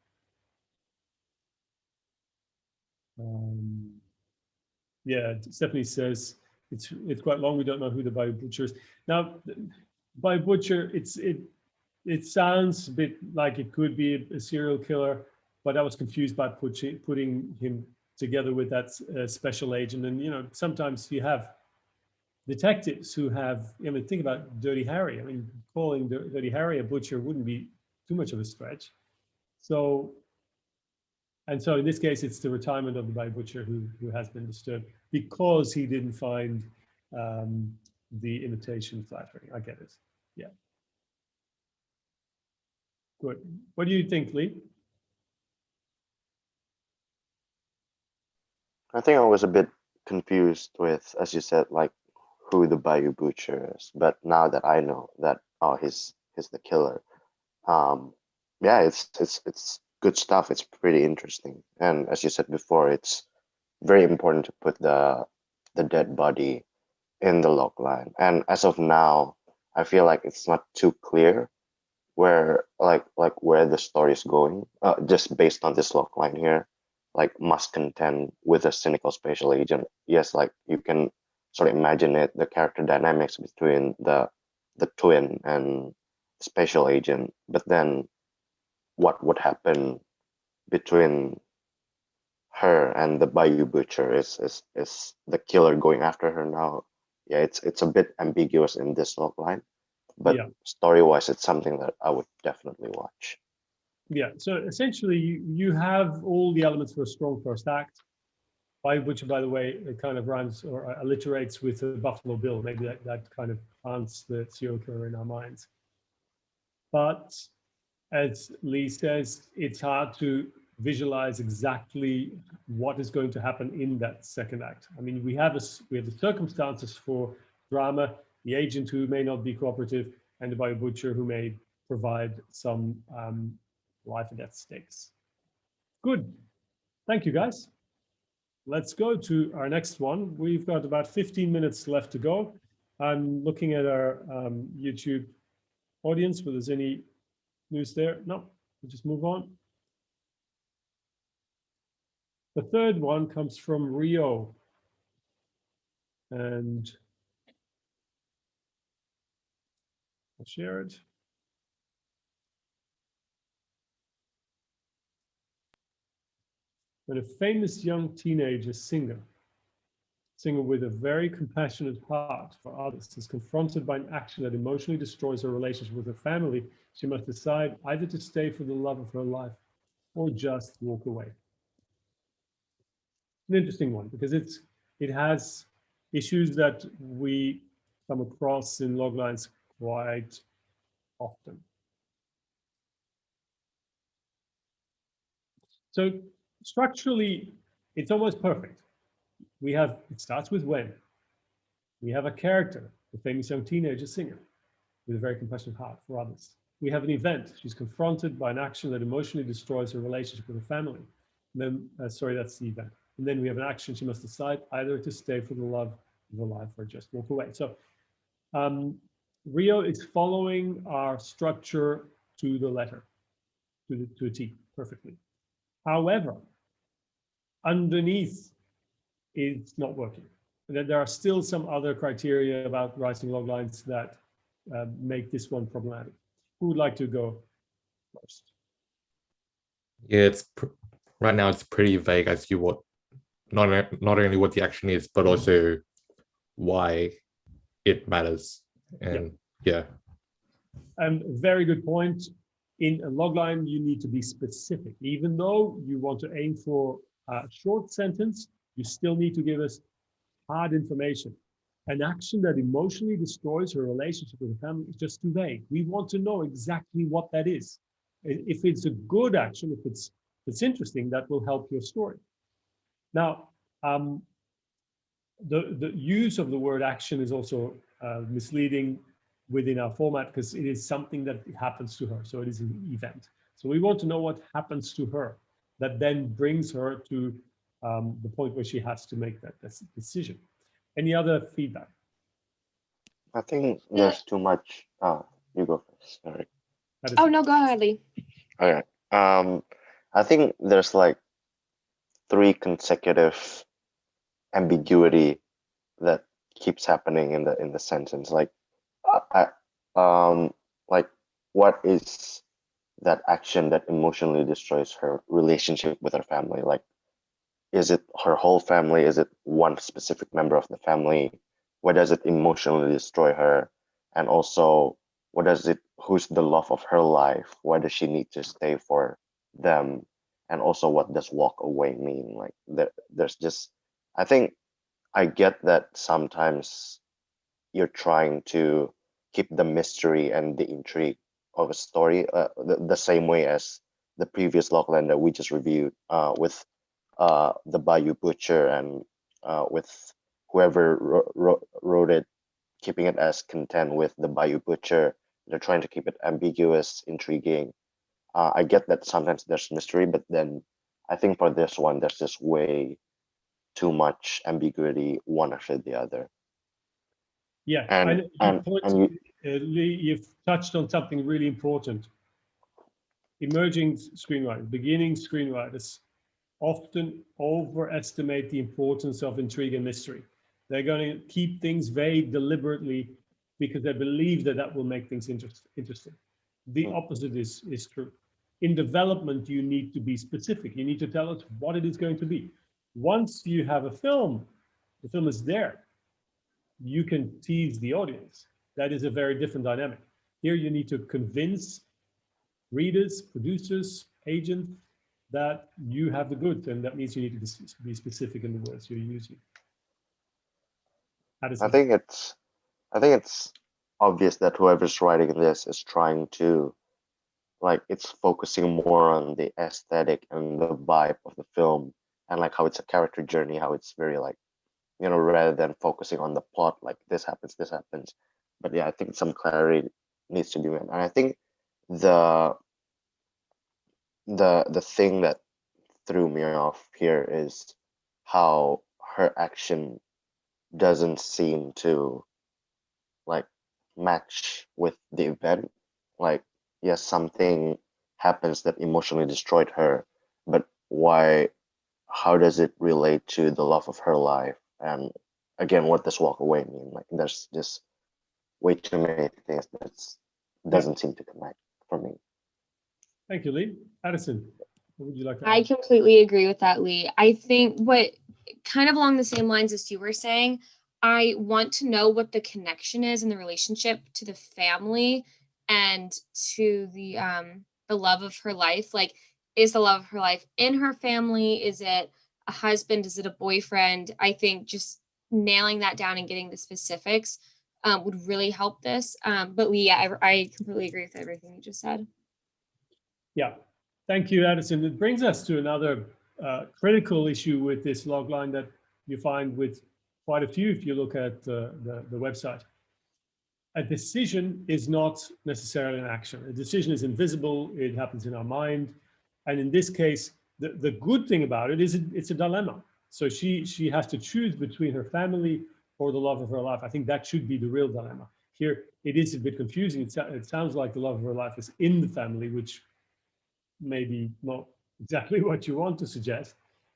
Yeah, Stephanie says it's quite long. We don't know who the Bayou Butcher is. Now, Bayou Butcher, it sounds a bit like it could be a serial killer, but I was confused by putting him together with that special agent. And you know, sometimes you have detectives who have. I mean, think about Dirty Harry. I mean, calling Dirty Harry a butcher wouldn't be too much of a stretch. So in this case, it's the retirement of the Bayou Butcher who has been disturbed because he didn't find the imitation flattering. I get it. Yeah. Good. What do you think, Lee? I think I was a bit confused with, as you said, like who the Bayou Butcher is. But now that I know that, oh, he's the killer. Yeah, it's good stuff. It's pretty interesting. And as you said before, it's very important to put the dead body in the logline. And as of now, I feel like it's not too clear where where the story is going, just based on this logline here, like must contend with a cynical special agent. Yes, like you can sort of imagine it, the character dynamics between the twin and special agent, but then what would happen between her and the Bayou Butcher? Is the killer going after her now? Yeah, it's a bit ambiguous in this logline. But yeah, story-wise, it's something that I would definitely watch. Yeah, so essentially you have all the elements for a strong first act. Bayou Butcher, by the way, it kind of rhymes or alliterates with the Buffalo Bill. Maybe that kind of plants the serial killer in our minds. But as Lee says, it's hard to visualize exactly what is going to happen in that second act. I mean, we have the circumstances for drama, the agent who may not be cooperative, and the Bayou Butcher who may provide some life and death stakes. Good. Thank you, guys. Let's go to our next one. We've got about 15 minutes left to go. I'm looking at our YouTube audience, whether there's any news there. No, we'll just move on. The third one comes from Rio. And I'll share it. When a famous young teenager singer with a very compassionate heart for others is confronted by an action that emotionally destroys her relationship with her family, she must decide either to stay for the love of her life or just walk away. An interesting one because it has issues that we come across in loglines quite often. So structurally, it's almost perfect. It starts with when. We have a character, the famous young teenager singer, with a very compassionate heart for others. We have an event. She's confronted by an action that emotionally destroys her relationship with her family. And then, sorry, that's the event. And then we have an action. She must decide either to stay for the love of her life or just walk away. So Rio is following our structure to the letter, to a T, perfectly. However, underneath, it's not working. There are still some other criteria about writing loglines that make this one problematic. Who would like to go first? Yeah, right now it's pretty vague as to what not only what the action is, but also why it matters. And yeah. Very good point. In a logline, you need to be specific. Even though you want to aim for a short sentence, you still need to give us hard information. An action that emotionally destroys her relationship with the family is just too vague. We want to know exactly what that is. If it's a good action, if it's interesting, that will help your story. Now, the use of the word action is also misleading. within our format because it is something that happens to her. So it is an event. So we want to know what happens to her that then brings her to the point where she has to make that decision. Any other feedback? I think there's too much. You go first. All right. Oh, no, go ahead, Lee. All right. I think there's like 3 consecutive ambiguity that keeps happening in the sentence. Like, like, what is that action that emotionally destroys her relationship with her family? Like, is it her whole family? Is it one specific member of the family? What does it emotionally destroy her? And also, who's the love of her life? Why does she need to stay for them? And also, what does walk away mean? Like, there's just, I think I get that sometimes you're trying to keep the mystery and the intrigue of a story the same way as the previous Logline that we just reviewed with the Bayou Butcher and with whoever wrote it, keeping it as content with the Bayou Butcher. They're trying to keep it ambiguous, intriguing. I get that sometimes there's mystery, but then I think for this one, there's just way too much ambiguity one after the other. Yeah, And Lee, you've touched on something really important. Emerging screenwriters, beginning screenwriters often overestimate the importance of intrigue and mystery. They're going to keep things vague deliberately because they believe that that will make things interesting. The opposite is true. In development, you need to be specific. You need to tell us what it is going to be. Once you have a film, the film is there. You can tease the audience. That is a very different dynamic. Here you need to convince readers, producers, agents that you have the goods, and that means you need to be specific in the words you're using. I think it's obvious that whoever's writing this is trying to, like, it's focusing more on the aesthetic and the vibe of the film and like how it's a character journey, how it's very like, rather than focusing on the plot, like this happens. But yeah, I think some clarity needs to be made. And I think the thing that threw me off here is how her action doesn't seem to like match with the event. Like, yes, something happens that emotionally destroyed her, but how does it relate to the love of her life? And again, what does walk away mean? Like, there's just way too many things that doesn't seem to connect for me. Thank you, Lee. Addison, what would you like to add? I completely agree with that, Lee. I think what kind of along the same lines as you were saying, I want to know what the connection is in the relationship to the family and to the love of her life. Like, is the love of her life in her family? Is it a husband? Is it a boyfriend? I think just nailing that down and getting the specifics would really help this. But Lee, yeah, I completely agree with everything you just said. Yeah, thank you, Addison. It brings us to another critical issue with this logline that you find with quite a few if you look at the website. A decision is not necessarily an action. A decision is invisible, it happens in our mind. And in this case, the good thing about it is it's a dilemma. So she has to choose between her family or the love of her life. I think that should be the real dilemma. Here, it is a bit confusing. It sounds like the love of her life is in the family, which maybe not exactly what you want to suggest.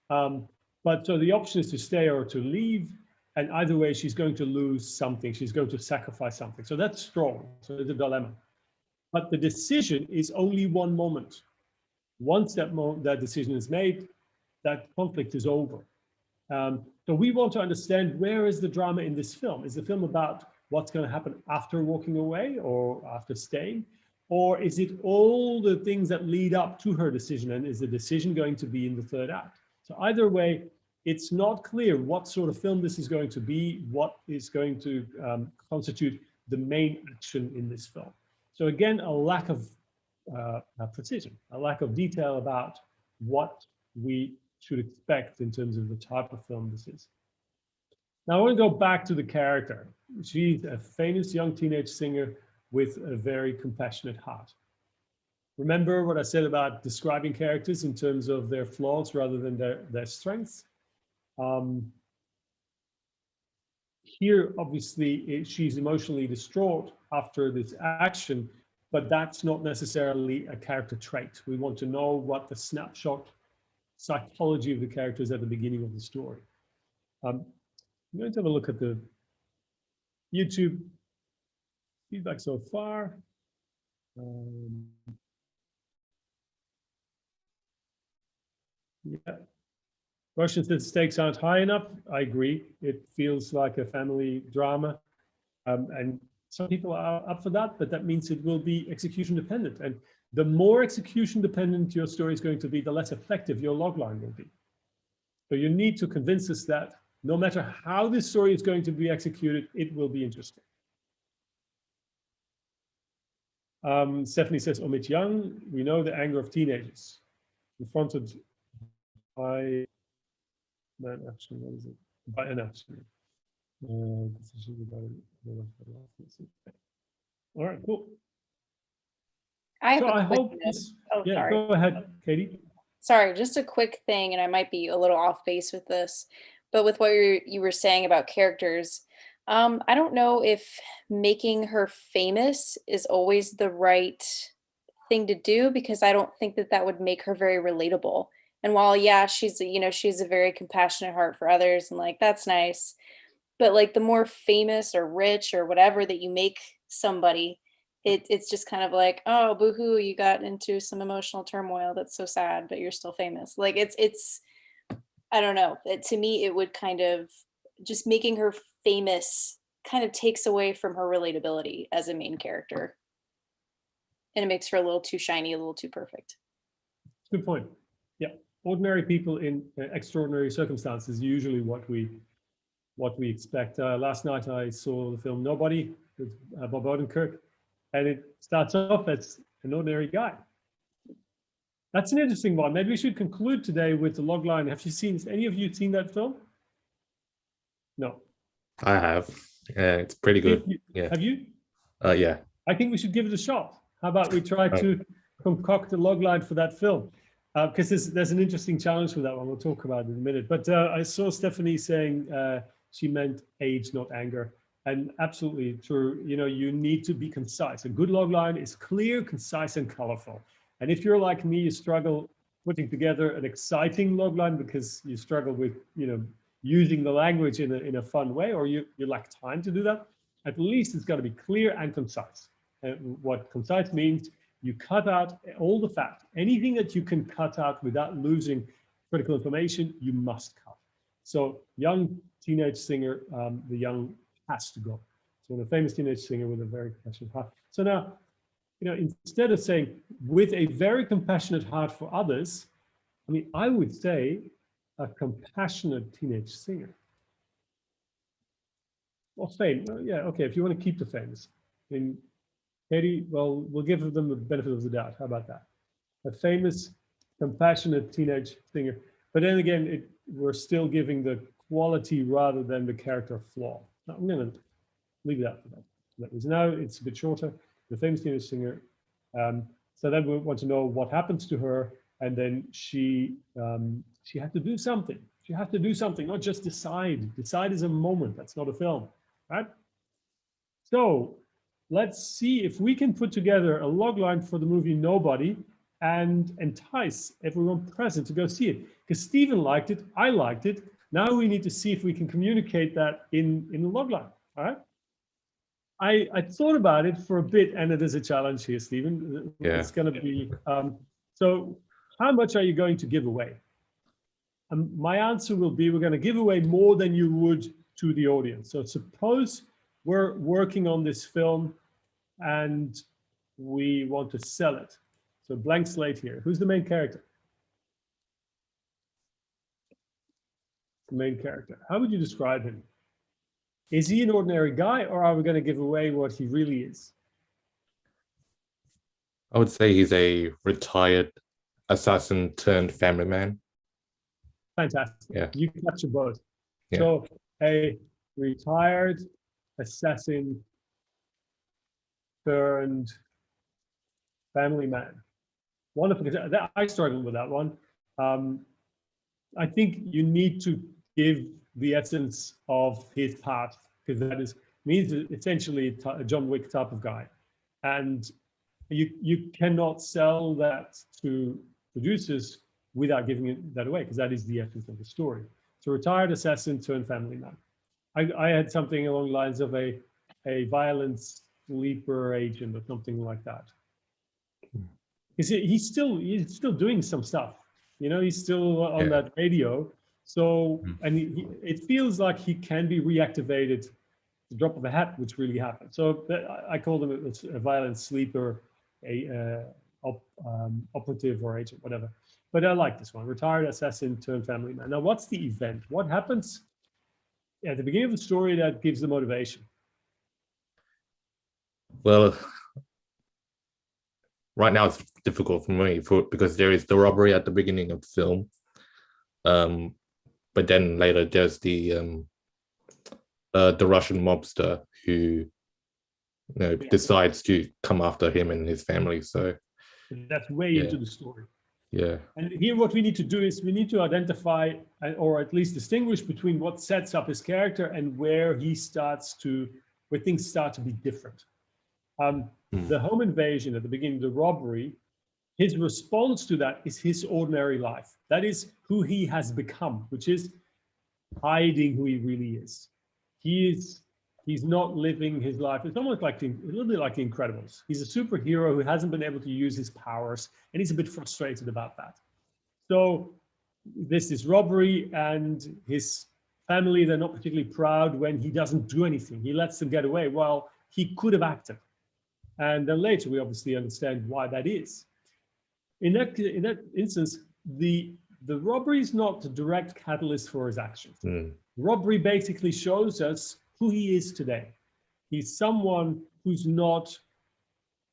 But so the option is to stay or to leave. And either way, she's going to lose something. She's going to sacrifice something. So that's strong. So it's a dilemma. But the decision is only one moment. Once that decision is made, that conflict is over. So we want to understand, where is the drama in this film? Is the film about what's going to happen after walking away or after staying? Or is it all the things that lead up to her decision? And is the decision going to be in the third act? So either way, it's not clear what sort of film this is going to be, what is going to constitute the main action in this film. So again, a lack of precision, a lack of detail about what we should expect in terms of the type of film this is. Now I want to go back to the character. She's a famous young teenage singer with a very compassionate heart. Remember what I said about describing characters in terms of their flaws rather than their strengths? Here, obviously, she's emotionally distraught after this action, but that's not necessarily a character trait. We want to know what the snapshot psychology of the character is at the beginning of the story. I'm going to have a look at the YouTube feedback so far. Yeah. Russian says stakes aren't high enough. I agree. It feels like a family drama. And some people are up for that, but that means it will be execution dependent. And the more execution dependent your story is going to be, the less effective your logline will be. So you need to convince us that no matter how this story is going to be executed, it will be interesting. Stephanie says, Omid Young, we know the anger of teenagers. Confronted by man action, what is it? By an action. All right, cool. I So have I a quick hope note. this, Oh, yeah, sorry. go ahead, Katie. Sorry, just a quick thing, and I might be a little off base with this, but with what you were saying about characters, I don't know if making her famous is always the right thing to do, because I don't think that that would make her very relatable. And while, yeah, she's, she's a very compassionate heart for others, and like, that's nice. But like the more famous or rich or whatever that you make somebody, it's just kind of like, oh, boohoo, you got into some emotional turmoil. That's so sad, but you're still famous. Like it's I don't know. To me, it would kind of just making her famous kind of takes away from her relatability as a main character. And it makes her a little too shiny, a little too perfect. Good point. Yeah, ordinary people in extraordinary circumstances, usually what we expect. Last night I saw the film Nobody with Bob Odenkirk, and it starts off as an ordinary guy. That's an interesting one. Maybe we should conclude today with the logline. Have you seen, any of you seen that film? No. I have. Yeah, it's pretty good. Yeah. Have you? Yeah. I think we should give it a shot. How about we try to concoct a logline for that film? Because there's an interesting challenge with that one. We'll talk about it in a minute. But I saw Stephanie saying she meant age, not anger. And absolutely true. You need to be concise. A good logline is clear, concise, and colorful. And if you're like me, you struggle putting together an exciting logline because you struggle with, using the language in a fun way, or you lack time to do that. At least it's got to be clear and concise. And what concise means, you cut out all the facts. Anything that you can cut out without losing critical information, you must cut. So young teenage singer, the young has to go. So the famous teenage singer with a very passionate heart. So now, instead of saying with a very compassionate heart for others, I would say a compassionate teenage singer. Or fame. Yeah, okay, if you want to keep the famous. Katie, well, we'll give them the benefit of the doubt. How about that? A famous, compassionate teenage singer. But then again, we're still giving the quality rather than the character flaw. Now, I'm going to leave that for that reason. Now it's a bit shorter. The famous teenage singer. So then we want to know what happens to her, and then she had to do something. She had to do something, not just decide. Decide is a moment. That's not a film, right? So let's see if we can put together a logline for the movie Nobody and entice everyone present to go see it. Because Steven liked it, I liked it. Now we need to see if we can communicate that in the logline, all right? I thought about it for a bit, and it is a challenge here, Steven. Yeah. It's going to be, so how much are you going to give away? My answer will be, we're going to give away more than you would to the audience. So suppose we're working on this film and we want to sell it. So blank slate here. Who's the main character? The main character. How would you describe him? Is he an ordinary guy, or are we going to give away what he really is? I would say he's a retired assassin turned family man. Fantastic. Yeah. You capture both. Yeah. So a retired assassin turned family man. Wonderful. I struggled with that one. I think you need to give the essence of his part, because that is means essentially a John Wick type of guy, and you cannot sell that to producers without giving that away, because that is the essence of the story. So retired assassin turned family man. I had something along the lines of a violent sleeper agent or something like that. He's still doing some stuff, you know, he's still on that radio. So, and it feels like he can be reactivated, the drop of a hat, which really happened. So I call him a violent sleeper, operative or agent, whatever. But I like this one, retired assassin turned family man. Now, what's the event? What happens at the beginning of the story that gives the motivation? Well, right now it's difficult for me because there is the robbery at the beginning of the film. But then later there's the Russian mobster who decides to come after him and his family. So that's way into the story. Yeah. And here what we need to do is we need to identify, or at least distinguish between what sets up his character and where things start to be different. The home invasion at the beginning, the robbery, his response to that is his ordinary life. That is who he has become, which is hiding who he really is. He's not living his life. It's almost like a little bit like The Incredibles. He's a superhero who hasn't been able to use his powers, and he's a bit frustrated about that. So there's this robbery, and his family, they're not particularly proud when he doesn't do anything. He lets them get away. Well, he could have acted. And then later we obviously understand why that is. In that instance, the robbery is not the direct catalyst for his actions. Robbery basically shows us who he is today. He's someone who's not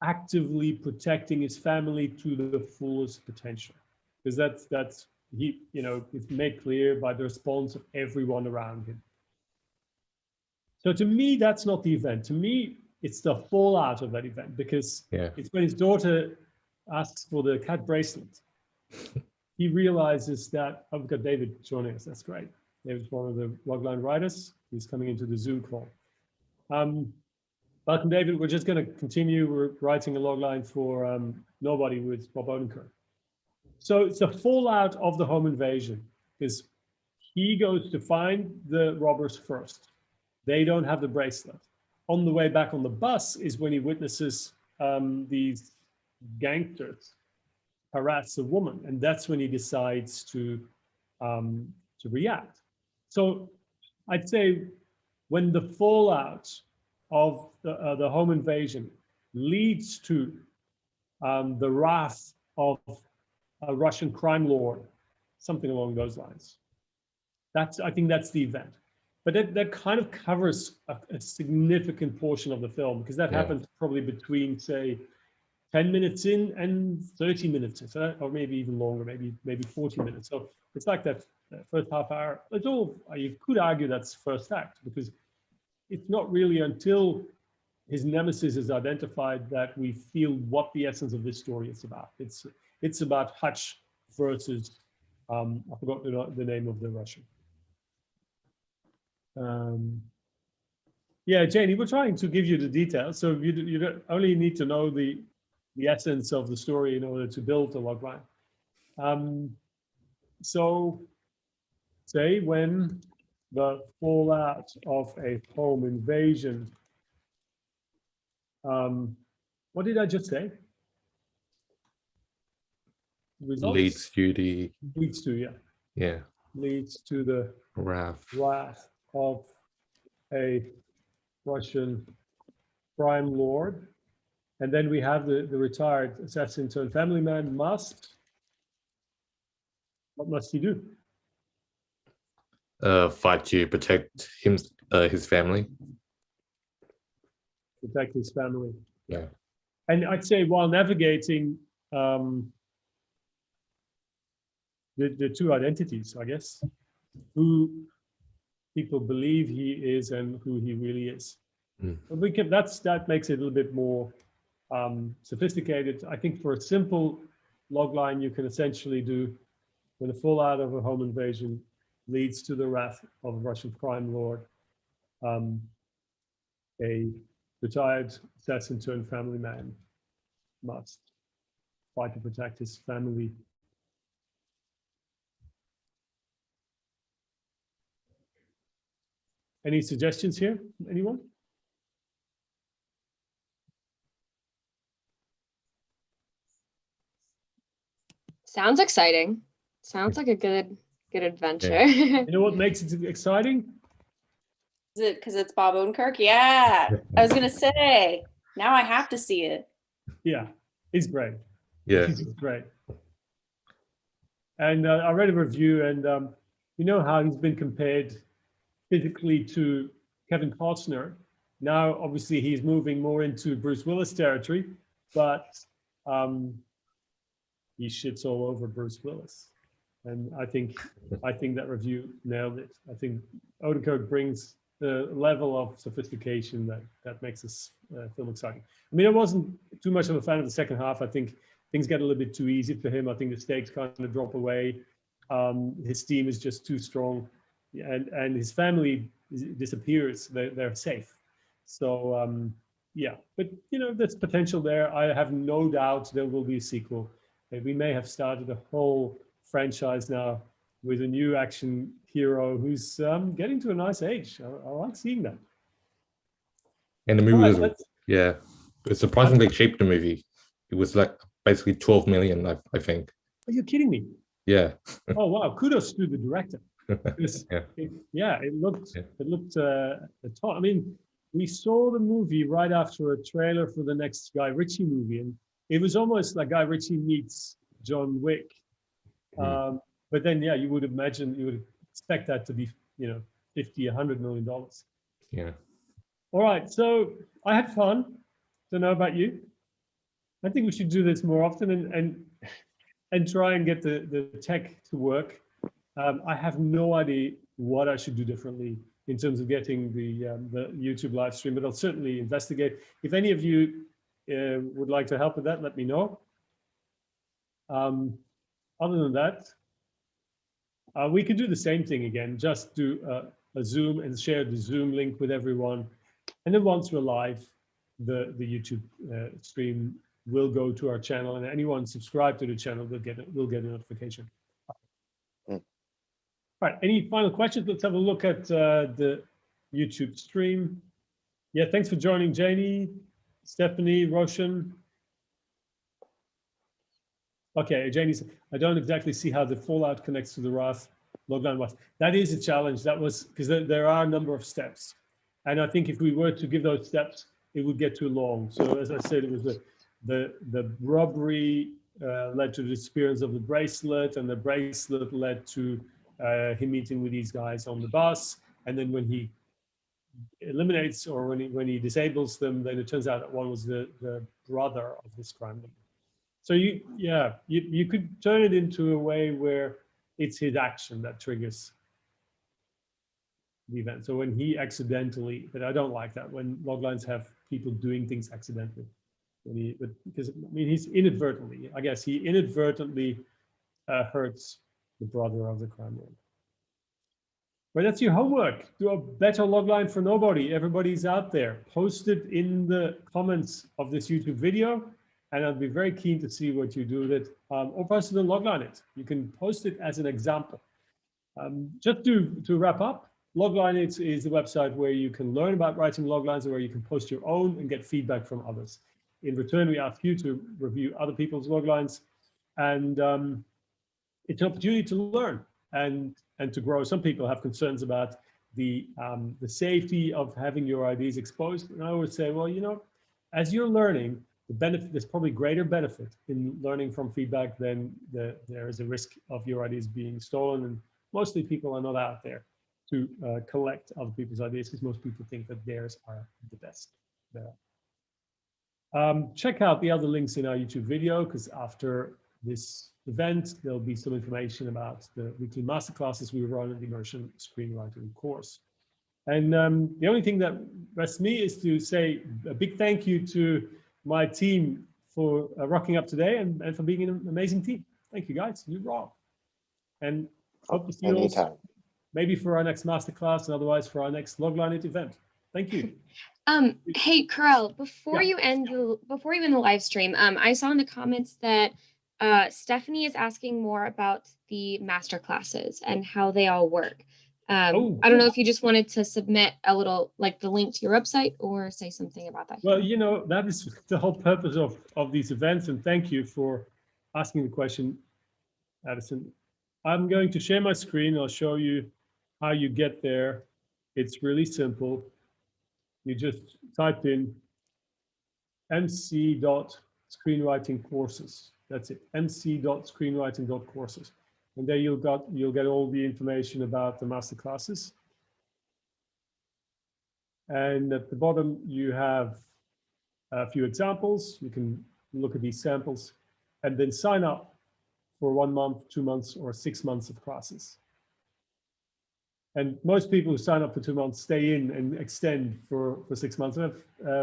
actively protecting his family to the fullest potential, because that's it's made clear by the response of everyone around him. So to me, that's not the event. To me, it's the fallout of that event, because it's when his daughter asks for the cat bracelet. He realizes that, we've got David joining us. That's great. David's one of the Logline writers. He's coming into the Zoom call. Welcome, David. We're just going to continue. We're writing a logline for Nobody with Bob Odenkirk. So it's the fallout of the home invasion, because he goes to find the robbers first. They don't have the bracelet. On the way back on the bus is when he witnesses these gangsters harass a woman, and that's when he decides to react. So I'd say when the fallout of the home invasion leads to the wrath of a Russian crime lord, something along those lines, I think that's the event. But that kind of covers a significant portion of the film, because that happens probably between, say, 10 minutes in and 30 minutes in, or maybe even longer, maybe 40 minutes. So it's like that first half hour. It's all, you could argue that's first act, because it's not really until his nemesis is identified that we feel what the essence of this story is about. It's about Hutch versus, I forgot the name of the Russian. Yeah, Janie, we're trying to give you the details, so you don't only need to know the essence of the story in order to build the logline. So say when the fallout of a home invasion, what did I just say? Results? Leads to the leads to the wrath of a Russian crime lord. And then we have the retired assassin turned family man what must he do? Fight to protect his family. Protect his family. Yeah. And I'd say while navigating the two identities, I guess, who people believe he is and who he really is. Mm. But that makes it a little bit more sophisticated. I think for a simple logline, you can essentially do when the fallout of a home invasion leads to the wrath of a Russian crime lord, a retired assassin turned family man must fight to protect his family. Any suggestions here? Anyone? Sounds exciting. Sounds like a good adventure. You know what makes it exciting? Is it because it's Bob Odenkirk? Yeah. I was gonna say, now I have to see it. Yeah, he's great. Yeah. He's great. And I read a review, and you know how he's been compared physically to Kevin Costner. Now, obviously, he's moving more into Bruce Willis territory, but he shits all over Bruce Willis. And I think that review nailed it. I think Odenkirk brings the level of sophistication that makes this film exciting. I mean, I wasn't too much of a fan of the second half. I think things get a little bit too easy for him. I think the stakes kind of drop away. His team is just too strong, and his family disappears. They're safe. So yeah, but you know, there's potential there. I have no doubt there will be a sequel. We may have started a whole franchise now with a new action hero who's getting to a nice age. I like seeing that. And the movie All was, right, yeah, it's surprisingly cheap, the movie. It was like basically 12 million, I think. Are you kidding me? Yeah. Oh wow! Kudos to the director. Yeah. It looked at all. I mean, we saw the movie right after a trailer for the next Guy Ritchie movie, and it was almost like Guy Ritchie meets John Wick. But then, yeah, you would expect that to be, you know, $50–100 million. Yeah. All right, so I had fun. Don't know about you. I think we should do this more often and try and get the tech to work. I have no idea what I should do differently in terms of getting the YouTube live stream, but I'll certainly investigate. If any of you would like to help with that, let me know. Other than that, we could do the same thing again, just do a Zoom and share the Zoom link with everyone. And then once we're live, the YouTube stream will go to our channel, and anyone subscribed to the channel will get a notification. All right, any final questions? Let's have a look at the YouTube stream. Yeah, thanks for joining, Janie, Stephanie, Roshan. Okay, Janie said, I don't exactly see how the fallout connects to the Wrath logline was. That is a challenge. That was because there are a number of steps. And I think if we were to give those steps, it would get too long. So as I said, it was the robbery led to the disappearance of the bracelet, and the bracelet led to him meeting with these guys on the bus. And then when he eliminates, or when he disables them, then it turns out that one was the brother of this crime member. So you could turn it into a way where it's his action that triggers the event. So when he accidentally, but I don't like that when loglines have people doing things accidentally. Because I mean, he's inadvertently, I guess he inadvertently hurts the brother of the crime lord. But that's your homework. Do a better logline for nobody. Everybody's out there. Post it in the comments of this YouTube video, and I'd be very keen to see what you do with it. Or post it and logline it. You can post it as an example. Just to wrap up, Logline is the website where you can learn about writing loglines, or where you can post your own and get feedback from others. In return, we ask you to review other people's loglines, and it's an opportunity to learn and to grow. Some people have concerns about the safety of having your ideas exposed, and I would say, well, you know, as you're learning, there's probably greater benefit in learning from feedback than there is a risk of your ideas being stolen, and mostly people are not out there to collect other people's ideas, because most people think that theirs are the best. Check out the other links in our YouTube video, because after this event. There'll be some information about the weekly masterclasses we run in the immersion screenwriting course. And the only thing that rests me is to say a big thank you to my team for rocking up today and for being an amazing team. Thank you, guys. You rock. And hope to see you all maybe for our next masterclass and otherwise for our next Logline event. Thank you. Hey, Karel, before you end the live stream, I saw in the comments that Stephanie is asking more about the master classes and how they all work. I don't know if you just wanted to submit a little, like the link to your website or say something about that. Well, you know, that is the whole purpose of these events. And thank you for asking the question, Addison. I'm going to share my screen. I'll show you how you get there. It's really simple. You just type in mc.screenwriting-courses. That's it, mc.screenwriting.courses. And there you'll get all the information about the master classes. And at the bottom, you have a few examples. You can look at these samples and then sign up for 1 month, 2 months, or 6 months of classes. And most people who sign up for 2 months stay in and extend for 6 months. I have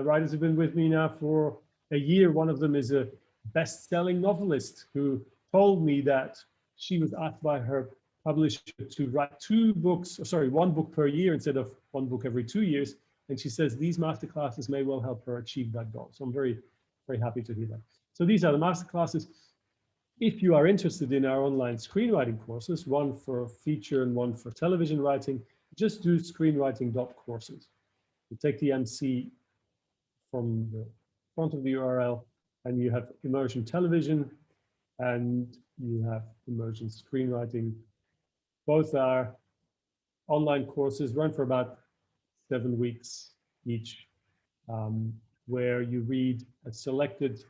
writers who've been with me now for a year. One of them is a best-selling novelist who told me that she was asked by her publisher to write 1 book per year instead of 1 book every 2 years. And she says these masterclasses may well help her achieve that goal. So I'm very, very happy to hear that. So these are the masterclasses. If you are interested in our online screenwriting courses, one for feature and one for television writing, just do screenwriting.courses. You take the MC from the front of the URL and you have immersion television and you have immersion screenwriting. Both are online courses, run for about 7 weeks each, where you read a selected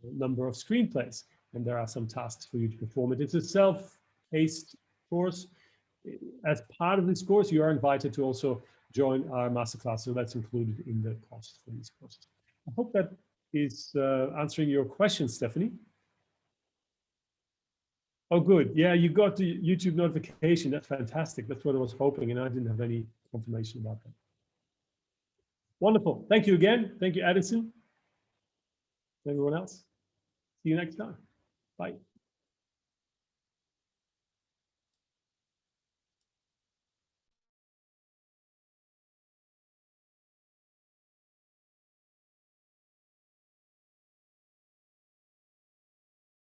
number of screenplays. And there are some tasks for you to perform it. It's a self-paced course. As part of this course, you are invited to also join our masterclass. So that's included in the cost for these courses. I hope that is answering your question, Stephanie. Oh, good. Yeah, you got the YouTube notification. That's fantastic. That's what I was hoping, and I didn't have any confirmation about that. Wonderful. Thank you again. Thank you, Addison. Everyone else. See you next time. Bye.